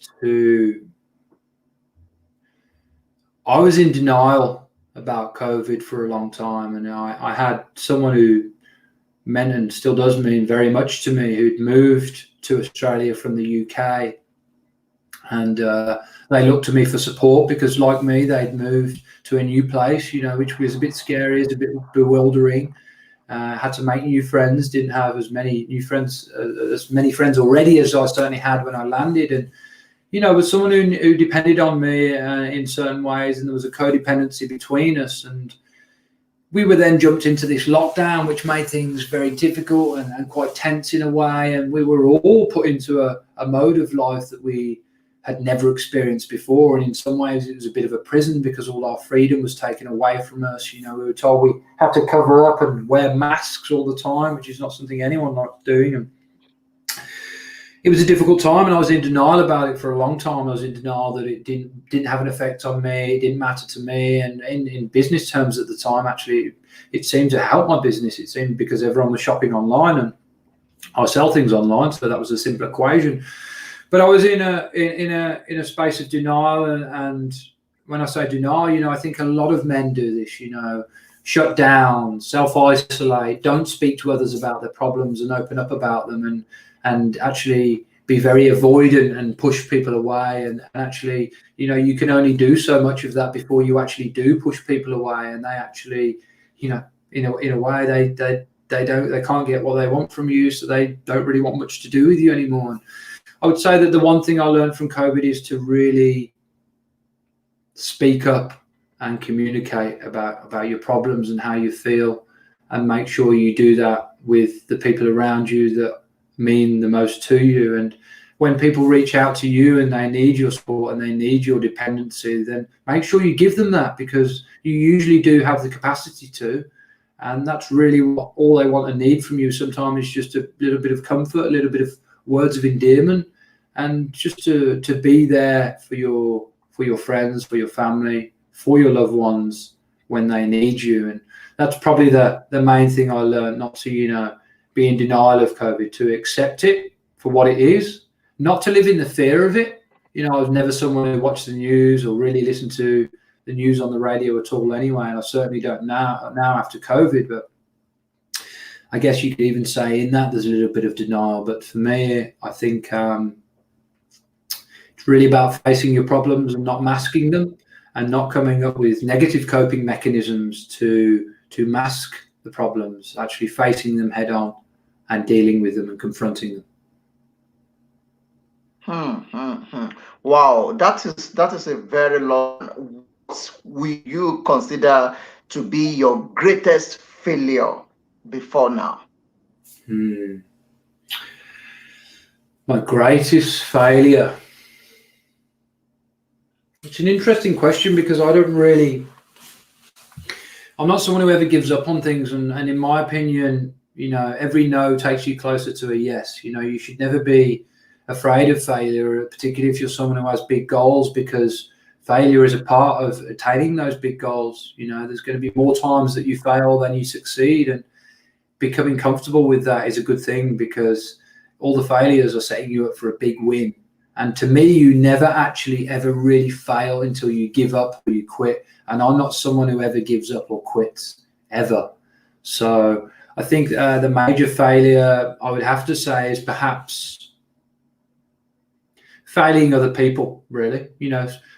I was in denial about COVID for a long time, and I had someone who meant and still does mean very much to me, who'd moved to Australia from the UK, and they looked to me for support because, like me, they'd moved to a new place, you know, which was a bit scary, it's a bit bewildering. Had to make new friends, didn't have as many friends already as I certainly had when I landed, and you know, was someone who depended on me in certain ways, and there was a codependency between us. And we were then jumped into this lockdown, which made things very difficult and quite tense in a way. And we were all put into a mode of life that we had never experienced before. And in some ways, it was a bit of a prison because all our freedom was taken away from us. You know, we were told we had to cover up and wear masks all the time, which is not something anyone liked doing. And it was a difficult time, and I was in denial about it for a long time. I was in denial that it didn't have an effect on me, it didn't matter to me. And in business terms at the time, actually, it seemed to help my business. It seemed because everyone was shopping online, and I sell things online, so that was a simple equation. But I was in a space of denial, and when I say denial, you know, I think a lot of men do this. You know, shut down, self-isolate, don't speak to others about their problems and open up about them, and actually be very avoidant and push people away. And actually, you can only do so much of that before you actually do push people away, and they actually, in a way, they can't get what they want from you, so they don't really want much to do with you anymore. And I would say that the one thing I learned from COVID is to really speak up and communicate about your problems and how you feel, and make sure you do that with the people around you that mean the most to you. And when people reach out to you and they need your support and they need your dependency, then make sure you give them that, because you usually do have the capacity to. And that's really what all they want and need from you. Sometimes it's just a little bit of comfort, a little bit of words of endearment, and just to be there for your friends, for your family, for your loved ones when they need you. And that's probably the main thing I learned, not to, be in denial of COVID, to accept it for what it is, not to live in the fear of it. I was never someone who watched the news or really listened to the news on the radio at all anyway, and I certainly don't now after COVID. But I guess you could even say in that there's a little bit of denial. But for me, I think it's really about facing your problems and not masking them, and not coming up with negative coping mechanisms to mask the problems, actually facing them head on and dealing with them and confronting them. Wow, that is a very long. What will you consider to be your greatest failure before now? My greatest failure. It's an interesting question, because I'm not someone who ever gives up on things. And in my opinion, every no takes you closer to a yes. You should never be afraid of failure, particularly if you're someone who has big goals, because failure is a part of attaining those big goals. There's going to be more times that you fail than you succeed, and becoming comfortable with that is a good thing, because all the failures are setting you up for a big win. And to me, you never actually ever really fail until you give up or you quit. And I'm not someone who ever gives up or quits, ever. So I think the major failure I would have to say is perhaps failing other people, really.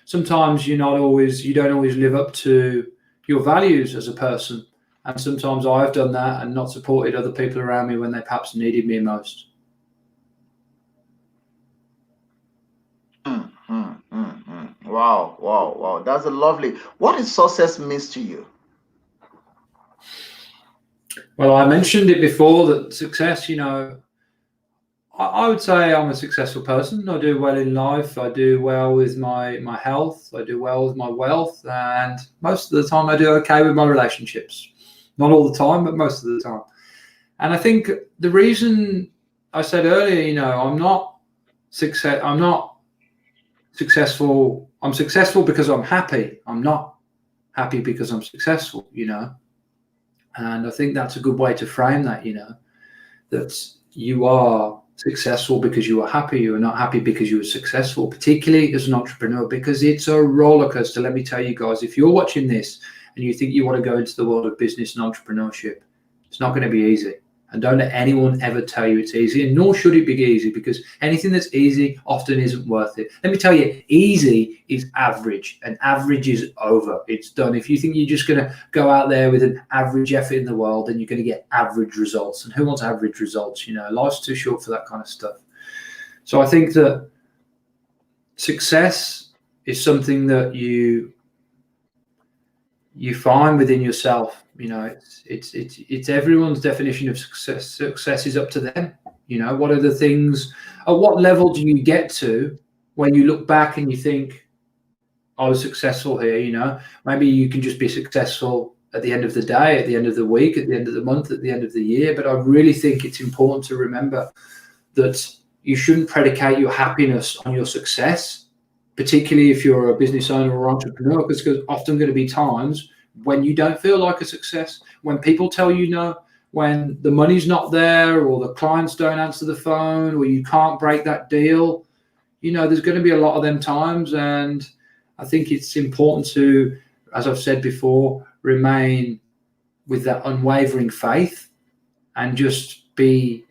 Sometimes you don't always live up to your values as a person. And sometimes I've done that and not supported other people around me when they perhaps needed me most. Wow. That's a lovely. What does success means to you? Well, I mentioned it before that success, I would say I'm a successful person. I do well in life. I do well with my health. I do well with my wealth. And most of the time I do okay with my relationships. Not all the time, but most of the time. And I think the reason I said earlier, I'm successful. I'm successful because I'm happy. I'm not happy because I'm successful, And I think that's a good way to frame that, that you are successful because you are happy. You are not happy because you are successful, particularly as an entrepreneur, because it's a roller coaster. Let me tell you guys, if you're watching this and you think you want to go into the world of business and entrepreneurship, it's not going to be easy. And don't let anyone ever tell you it's easy, and nor should it be easy, because anything that's easy often isn't worth it. Let me tell you, easy is average, and average is over. It's done. If you think you're just going to go out there with an average effort in the world, then you're going to get average results. And who wants average results? Life's too short for that kind of stuff. So I think that success is something that you find within yourself. It's everyone's definition of success. Success is up to them. What are the things, at what level do you get to when you look back and you think, I was successful here? Maybe you can just be successful at the end of the day, at the end of the week, at the end of the month, at the end of the year. But I really think it's important to remember that you shouldn't predicate your happiness on your success, particularly if you're a business owner or entrepreneur, because there's often going to be times when you don't feel like a success, when people tell you no, when the money's not there, or the clients don't answer the phone, or you can't break that deal. There's going to be a lot of them times. And I think it's important to, as I've said before, remain with that unwavering faith and just be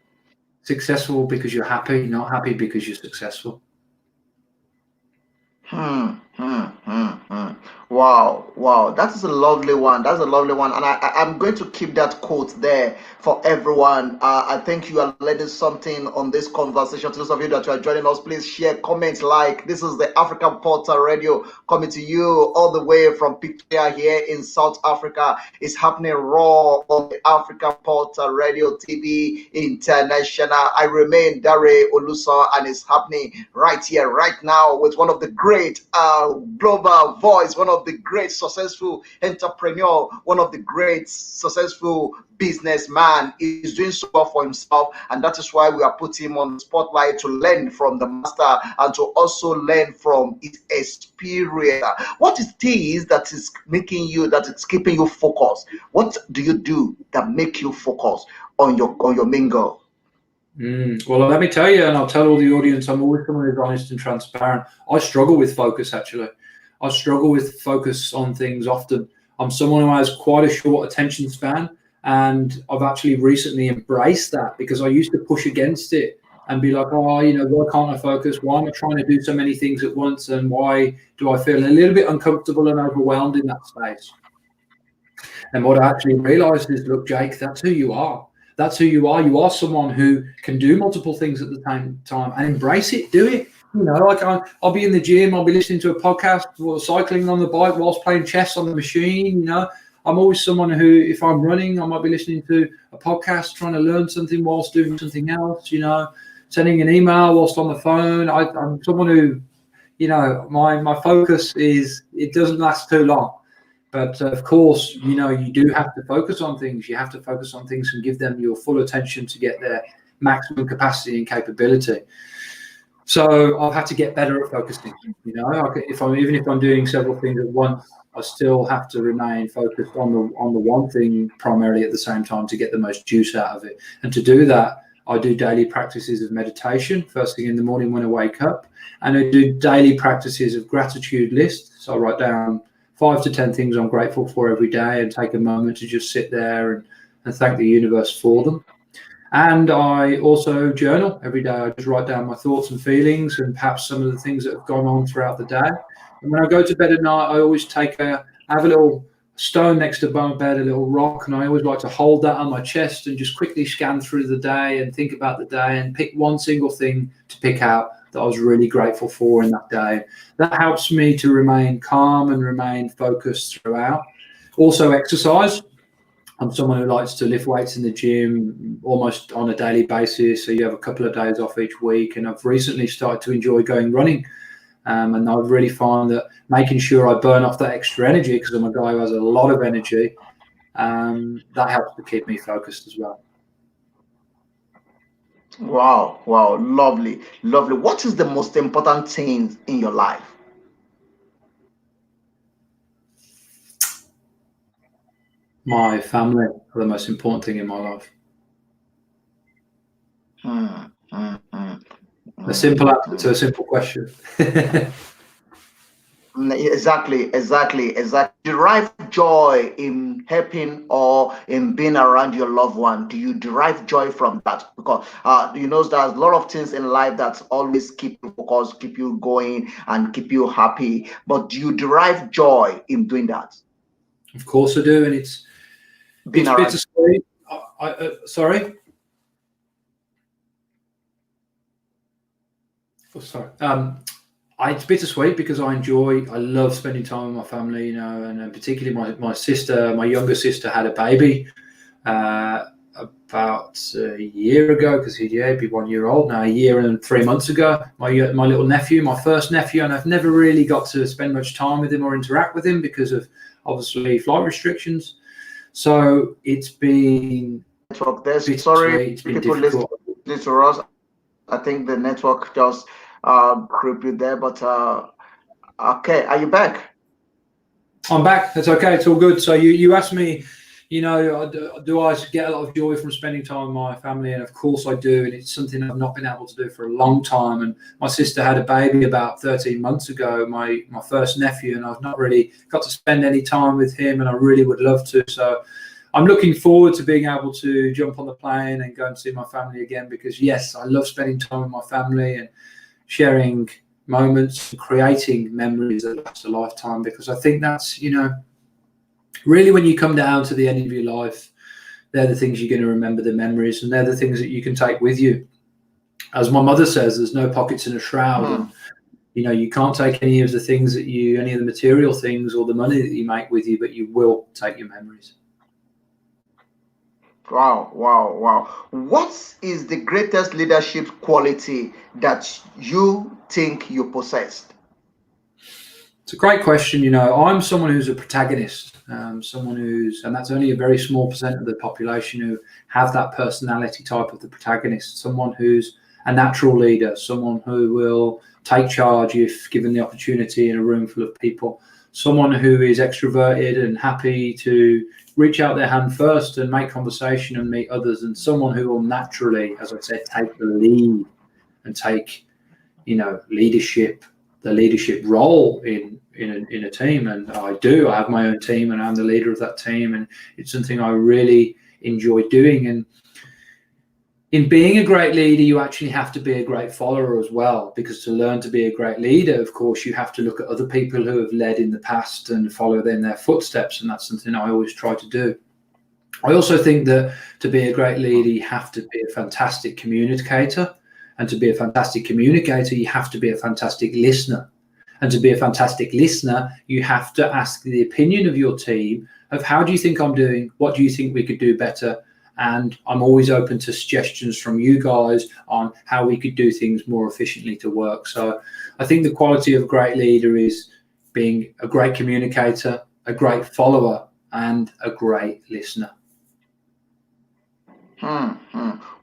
successful because you're happy, not happy because you're successful. Wow, wow, that is a lovely one. That's a lovely one, and I'm going to keep that quote there for everyone. I think you are learning something on this conversation. To those of you that are joining us, please share, comment, like. This is the African Portal Radio coming to you all the way from Pretoria here in South Africa. It's happening raw on the African Portal Radio TV International. I remain Dare Oluso, and it's happening right here, right now, with one of the great global voice, one of the great successful entrepreneur, one of the great successful businessman. Is doing so well for himself, and that is why we are putting him on the spotlight to learn from the master and to also learn from his experience. What is this that is making you, that it's keeping you focused? What do you do that make you focus on your main goal? Well, let me tell you, and I'll tell all the audience, I'm always someone who's honest and transparent. I struggle with focus, actually. I struggle with focus on things often. I'm someone who has quite a short attention span, and I've actually recently embraced that, because I used to push against it and be like, oh, why can't I focus? Why am I trying to do so many things at once? And why do I feel a little bit uncomfortable and overwhelmed in that space? And what I actually realized is, look, Jake, that's who you are. That's who you are. You are someone who can do multiple things at the same time, and embrace it. Do it. Like I'll be in the gym, I'll be listening to a podcast, or cycling on the bike whilst playing chess on the machine. I'm always someone who, if I'm running, I might be listening to a podcast, trying to learn something whilst doing something else. Sending an email whilst on the phone. I'm someone who, my focus is, it doesn't last too long. But of course, you do have to focus on things. You have to focus on things and give them your full attention to get their maximum capacity and capability. So I've had to get better at focusing. Even if I'm doing several things at once, I still have to remain focused on the one thing primarily at the same time to get the most juice out of it. And to do that, I do daily practices of meditation first thing in the morning when I wake up, and I do daily practices of gratitude lists. So I write down 5 to 10 things I'm grateful for every day, and take a moment to just sit there and thank the universe for them. And I also journal every day. I just write down my thoughts and feelings, and perhaps some of the things that have gone on throughout the day. And when I go to bed at night, I always have a little stone next to my bed, a little rock, and I always like to hold that on my chest and just quickly scan through the day and think about the day and pick one single thing to pick out that I was really grateful for in that day. That helps me to remain calm and remain focused throughout. Also exercise. I'm someone who likes to lift weights in the gym almost on a daily basis. So you have a couple of days off each week. And I've recently started to enjoy going running. And I've really found that making sure I burn off that extra energy, because I'm a guy who has a lot of energy, that helps to keep me focused as well. Wow, lovely. What is the most important thing in your life? My family are the most important thing in my life. A simple answer to a simple question. Exactly. Derive joy in helping or in being around your loved one. Do you derive joy from that? Because there's a lot of things in life that always keep you focused, keep you going, and keep you happy. But do you derive joy in doing that? Of course I do, and it's bittersweet. Sorry. Oh, sorry. It's bittersweet because I love spending time with my family, and particularly my sister, my younger sister, had a baby about a year ago, because he'd be 1 year old now, a year and 3 months ago. My little nephew, my first nephew, and I've never really got to spend much time with him or interact with him because of obviously flight restrictions. So it's been sorry, people listening to us. I think the network just creep you there, but okay, are you back? I'm back. That's okay. It's all good. So you asked me, do I get a lot of joy from spending time with my family? And of course I do. And it's something I've not been able to do for a long time. And my sister had a baby about 13 months ago, my first nephew, and I've not really got to spend any time with him, and I really would love to. So I'm looking forward to being able to jump on the plane and go and see my family again, because yes, I love spending time with my family and sharing moments and creating memories that last a lifetime, because I think that's, really when you come down to the end of your life, they're the things you're going to remember, the memories, and they're the things that you can take with you. As my mother says, there's no pockets in a shroud. And you can't take any of the things any of the material things or the money that you make with you, but you will take your memories. Wow, wow, wow. What is the greatest leadership quality that you think you possessed? It's a great question. I'm someone who's a protagonist, and that's only a very small percent of the population who have that personality type of the protagonist, someone who's a natural leader, someone who will take charge if given the opportunity in a room full of people, someone who is extroverted and happy to reach out their hand first and make conversation and meet others, and someone who will naturally, as I said, take the lead and take, the leadership role in a team. And I have my own team, and I'm the leader of that team, and it's something I really enjoy doing. And in being a great leader, you actually have to be a great follower as well, because to learn to be a great leader, of course, you have to look at other people who have led in the past and follow in their footsteps, and that's something I always try to do. I also think that to be a great leader, you have to be a fantastic communicator, and to be a fantastic communicator, you have to be a fantastic listener. And to be a fantastic listener, you have to ask the opinion of your team of, how do you think I'm doing? What do you think we could do better? And I'm always open to suggestions from you guys on how we could do things more efficiently to work. So I think the quality of a great leader is being a great communicator, a great follower, and a great listener.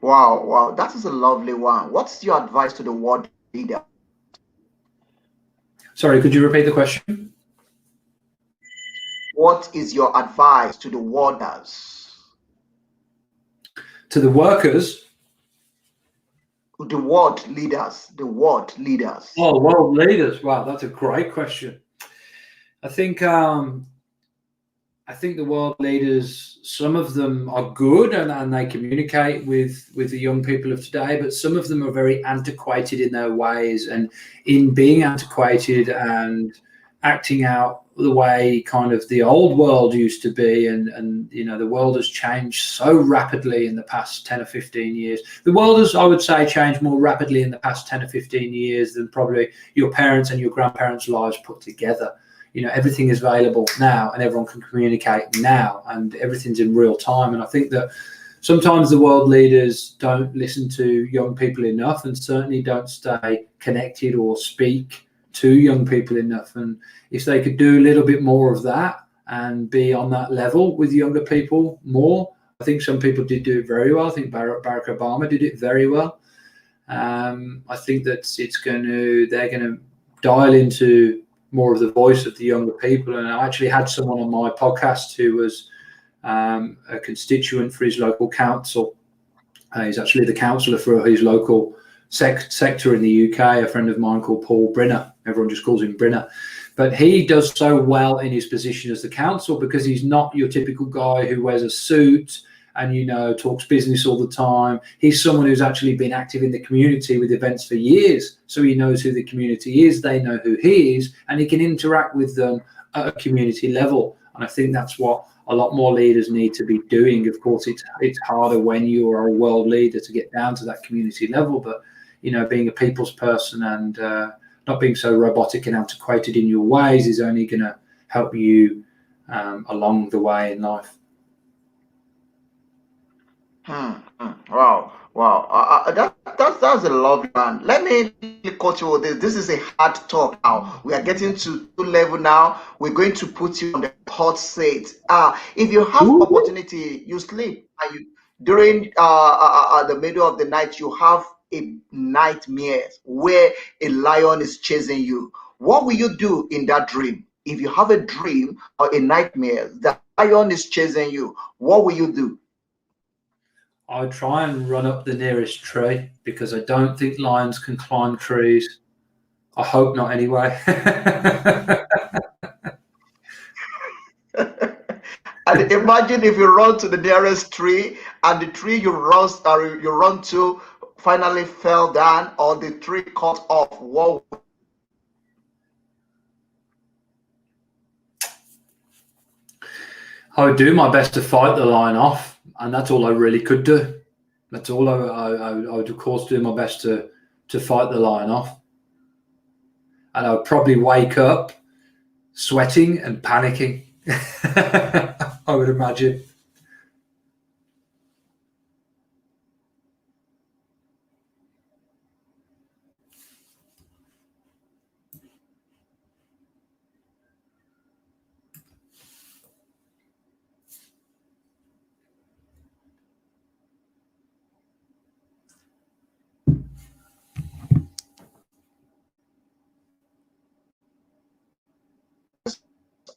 Wow, that is a lovely one. What's your advice to the world leader? Sorry, could you repeat the question? What is your advice to the warders? To the workers? The world leaders. Oh, world leaders. Wow, that's a great question. I think the world leaders, some of them are good and they communicate with the young people of today, but some of them are very antiquated in their ways, and in being antiquated and acting out the way kind of the old world used to be, and the world has changed so rapidly in the past 10 or 15 years. The world has, I would say, changed more rapidly in the past 10 or 15 years than probably your parents and your grandparents' lives put together. Everything is available now, and everyone can communicate now, and everything's in real time. And I think that sometimes the world leaders don't listen to young people enough, and certainly don't stay connected or speak to young people enough. And if they could do a little bit more of that and be on that level with younger people more, I think some people did do it very well. I think Barack Obama did it very well. I think that they're going to dial into more of the voice of the younger people. And I actually had someone on my podcast who was a constituent for his local council. He's actually the councillor for his local sector in the UK, a friend of mine called Paul Brinner. Everyone just calls him Brinner. But he does so well in his position as the council, because he's not your typical guy who wears a suit and, talks business all the time. He's someone who's actually been active in the community with events for years. So he knows who the community is, they know who he is, and he can interact with them at a community level. And I think that's what a lot more leaders need to be doing. Of course, it's harder when you are a world leader to get down to that community level, but being a people's person and not being so robotic and antiquated in your ways is only going to help you along the way in life. Wow. That's a lovely one. Let me cut you with this. This is a hard talk now. We are getting to level now. We're going to put you on the hot seat. If you have opportunity, you sleep. During the middle of the night, you have a nightmare where a lion is chasing you. What will you do in that dream? If you have a dream or a nightmare, the lion is chasing you, what will you do? I try and run up the nearest tree, because I don't think lions can climb trees. I hope not, anyway. And imagine if you run to the nearest tree and the tree you run to finally fell down or the tree cut off. Whoa. I would do my best to fight the lion off, and that's all I really could do. That's all I would, of course, do my best to fight the lion off. And I would probably wake up sweating and panicking, I would imagine.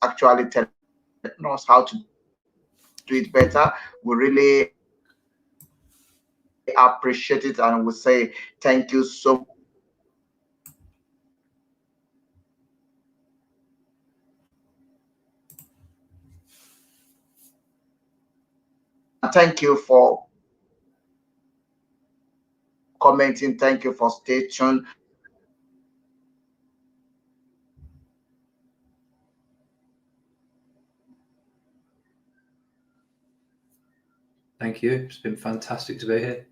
Actually telling us how to do it better. We really appreciate it and we say thank you so much. Thank you for commenting. Thank you for staying tuned. Thank you. It's been fantastic to be here.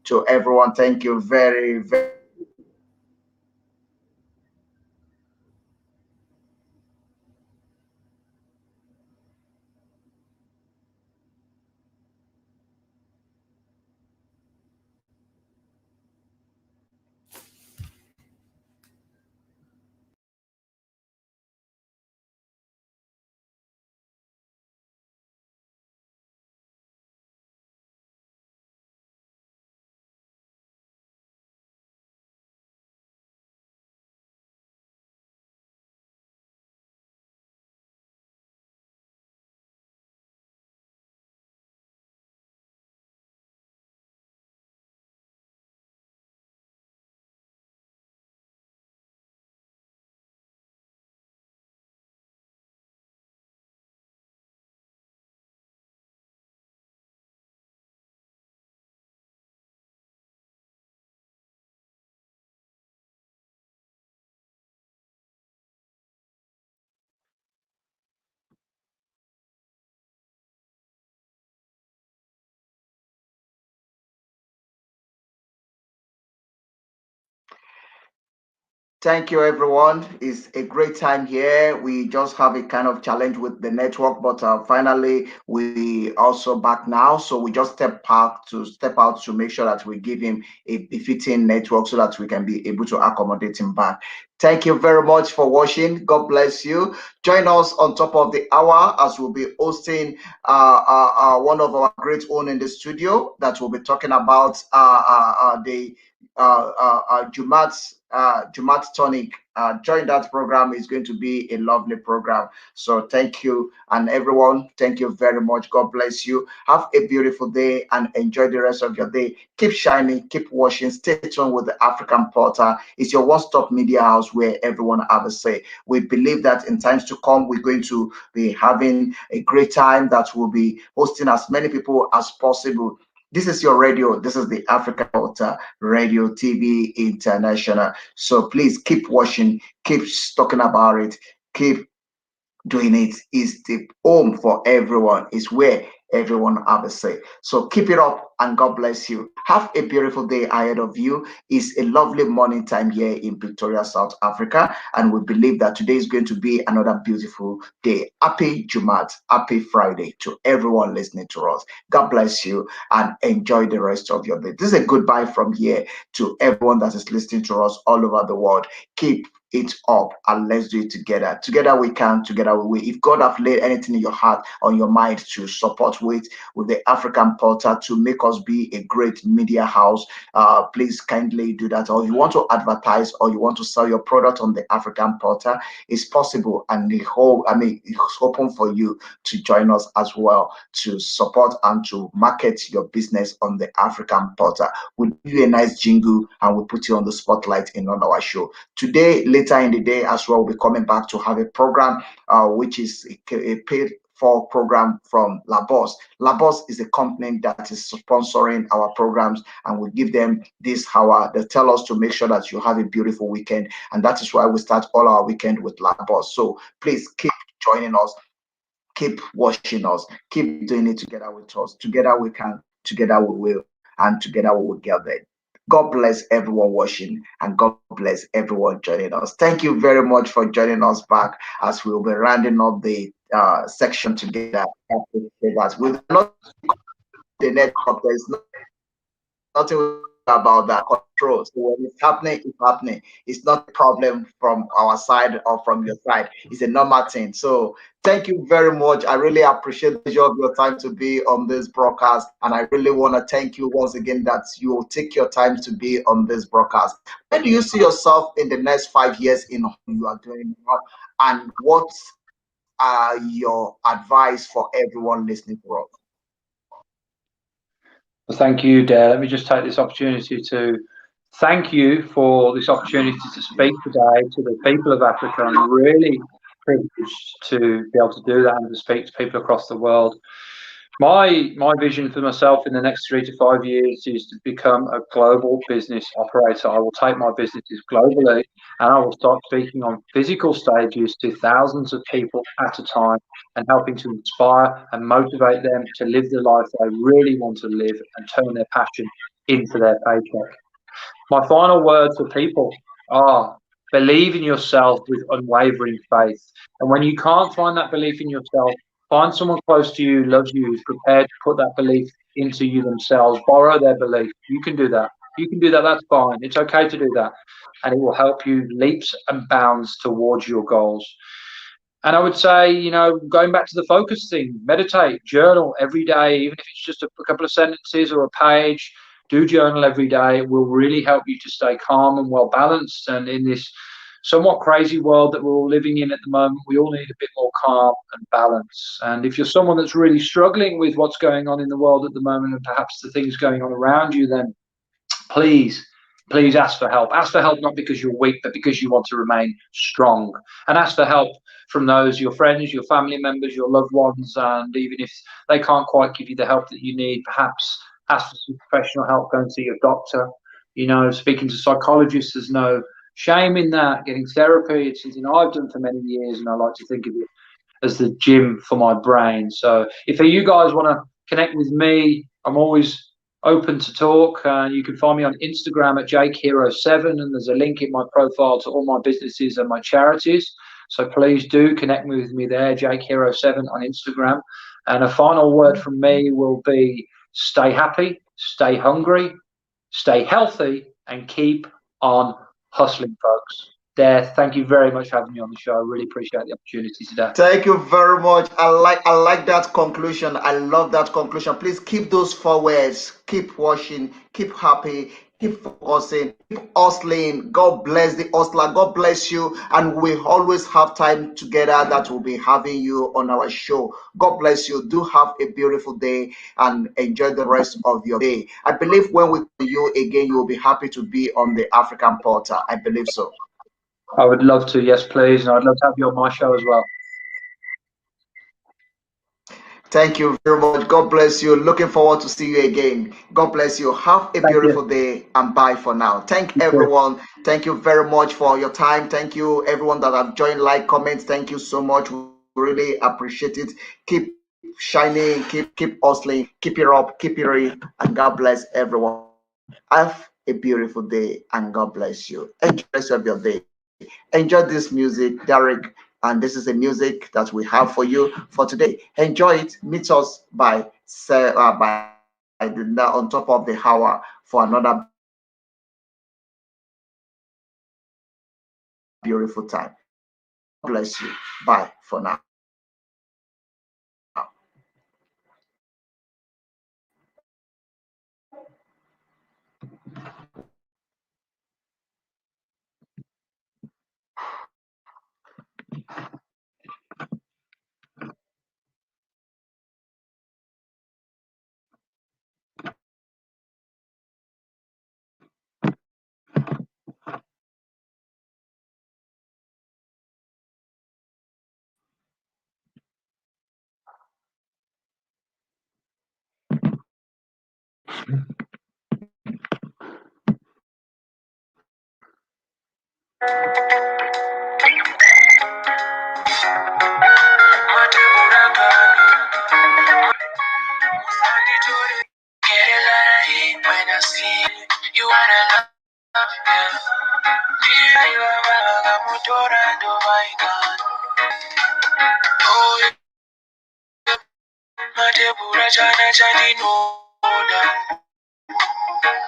To everyone, thank you very, very thank you, everyone. It's a great time here. We just have a kind of challenge with the network, but finally we also back now. So we just step out to make sure that we give him a befitting network so that we can be able to accommodate him back. Thank you very much for watching. God bless you. Join us on top of the hour as we'll be hosting one of our great own in the studio that will be talking about the Jumat Tonic. Join that program. It's going to be a lovely program. So thank you, and everyone, thank you very much. God bless you. Have a beautiful day and enjoy the rest of your day. Keep shining, keep watching. Stay tuned with the African Portal. It's your one-stop media house where everyone have a say. We believe that in times to come, we're going to be having a great time that will be hosting as many people as possible. This is your radio. This is the Africa Portal Radio TV International. So please keep watching, keep talking about it, keep doing it. Is the home for everyone. Is where everyone have a say. So keep it up and God bless you. Have a beautiful day ahead of you. It's a lovely morning time here in Pretoria, South Africa, and we believe that today is going to be another beautiful day. Happy Jumat, happy Friday to everyone listening to us. God bless you and enjoy the rest of your day. This is a goodbye from here to everyone that is listening to us all over the world. Keep it up and let's do it together. Together we can, together we will. If God have laid anything in your heart, on your mind to support with the African Portal to make us us be a great media house, please kindly do that. Or if you want to advertise or you want to sell your product on the African portal, it's possible, and the whole, it's open for you to join us as well to support and to market your business on the African portal. We'll give you a nice jingle and we'll put you on the spotlight in on our show. Today, later in the day as well, we'll be coming back to have a program which is a paid for program from Labos. Labos is a company that is sponsoring our programs, and we give them this hour. They tell us to make sure that you have a beautiful weekend, and that is why we start all our weekend with Labos. So please keep joining us, keep watching us, keep doing it together with us. Together we can, together we will, and together we will get there. God bless everyone watching, and God bless everyone joining us. Thank you very much for joining us back as we will be rounding up the section together. We're not the network. There's nothing about that control. So when it's happening. It's not a problem from our side or from your side. It's a normal thing. So thank you very much. I really appreciate your time to be on this broadcast, and I really want to thank you once again that you will take your time to be on this broadcast. Where do you see yourself in the next 5 years in what you are doing now, and what are your advice for everyone listening to us? Well, thank you, Dare. Let me just take this opportunity to thank you for this opportunity to speak today to the people of Africa. I'm really privileged to be able to do that and to speak to people across the world. My vision for myself in the next 3 to 5 years is to become a global business operator. I will take my businesses globally, and I will start speaking on physical stages to thousands of people at a time and helping to inspire and motivate them to live the life they really want to live and turn their passion into their paycheck. My final words for people are: believe in yourself with unwavering faith. And when you can't find that belief in yourself, find someone close to you, loves you, who's prepared to put that belief into you themselves. Borrow their belief. You can do that. You can do that. That's fine. It's okay to do that. And it will help you leaps and bounds towards your goals. And I would say, going back to the focus thing, meditate, journal every day, even if it's just a couple of sentences or a page. Do journal every day. It will really help you to stay calm and well balanced. And in this somewhat crazy world that we're all living in at the moment, we all need a bit more calm and balance. And if you're someone that's really struggling with what's going on in the world at the moment and perhaps the things going on around you, then please ask for help. Ask for help not because you're weak, but because you want to remain strong. And ask for help from those, your friends, your family members, your loved ones. And even if they can't quite give you the help that you need, perhaps ask for some professional help. Go and see your doctor. Speaking to psychologists, there's no shame in that. Getting therapy, it's something I've done for many years, and I like to think of it as the gym for my brain. So if you guys want to connect with me, I'm always open to talk. You can find me on Instagram at JakeHero7, and there's a link in my profile to all my businesses and my charities. So please do connect with me there, JakeHero7 on Instagram. And a final word from me will be: stay happy, stay hungry, stay healthy, and keep on hustling, folks. Dare, thank you very much for having me on the show. I really appreciate the opportunity today. Thank you very much. I like that conclusion. I love that conclusion. Please keep those 4 words. Keep watching, keep happy, keep focusing, keep hustling. God bless the hustler. God bless you. And we always have time together that we'll be having you on our show. God bless you. Do have a beautiful day and enjoy the rest of your day. I believe when we see you again, you will be happy to be on the African portal. I believe so. I would love to, yes, please. And I'd love to have you on my show as well. Thank you very much. God bless you. Looking forward to see you again. God bless you. Have a beautiful day, and bye for now. Thank everyone. Thank you very much for your time. Thank you everyone that have joined, like, comments. Thank you so much. We really appreciate it. Keep shining, keep hustling, keep it up, keep it real, and God bless everyone. Have a beautiful day, and God bless you. Enjoy the rest of your day. Enjoy this music, Derek, and this is the music that we have for you for today. Enjoy it. Meet us by on top of the hour for another beautiful time. God bless you. Bye for now. When I see you wanna love, yeah. Oh, matebura chana chandinoda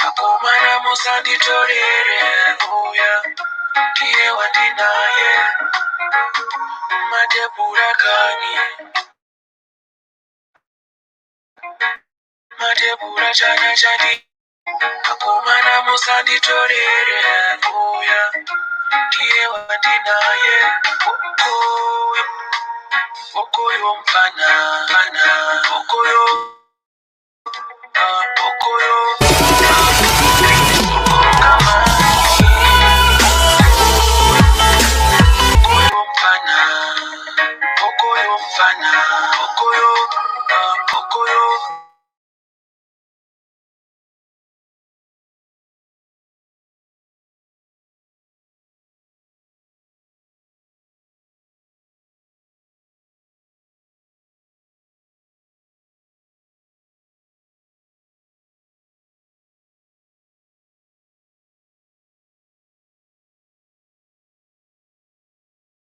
akomana musanditorere uya ndiye wandinaye matebura kani matebura chana chandi akomana musanditorere uya ndiye wandinaye okoyo okoyo mfana okoyo okoyo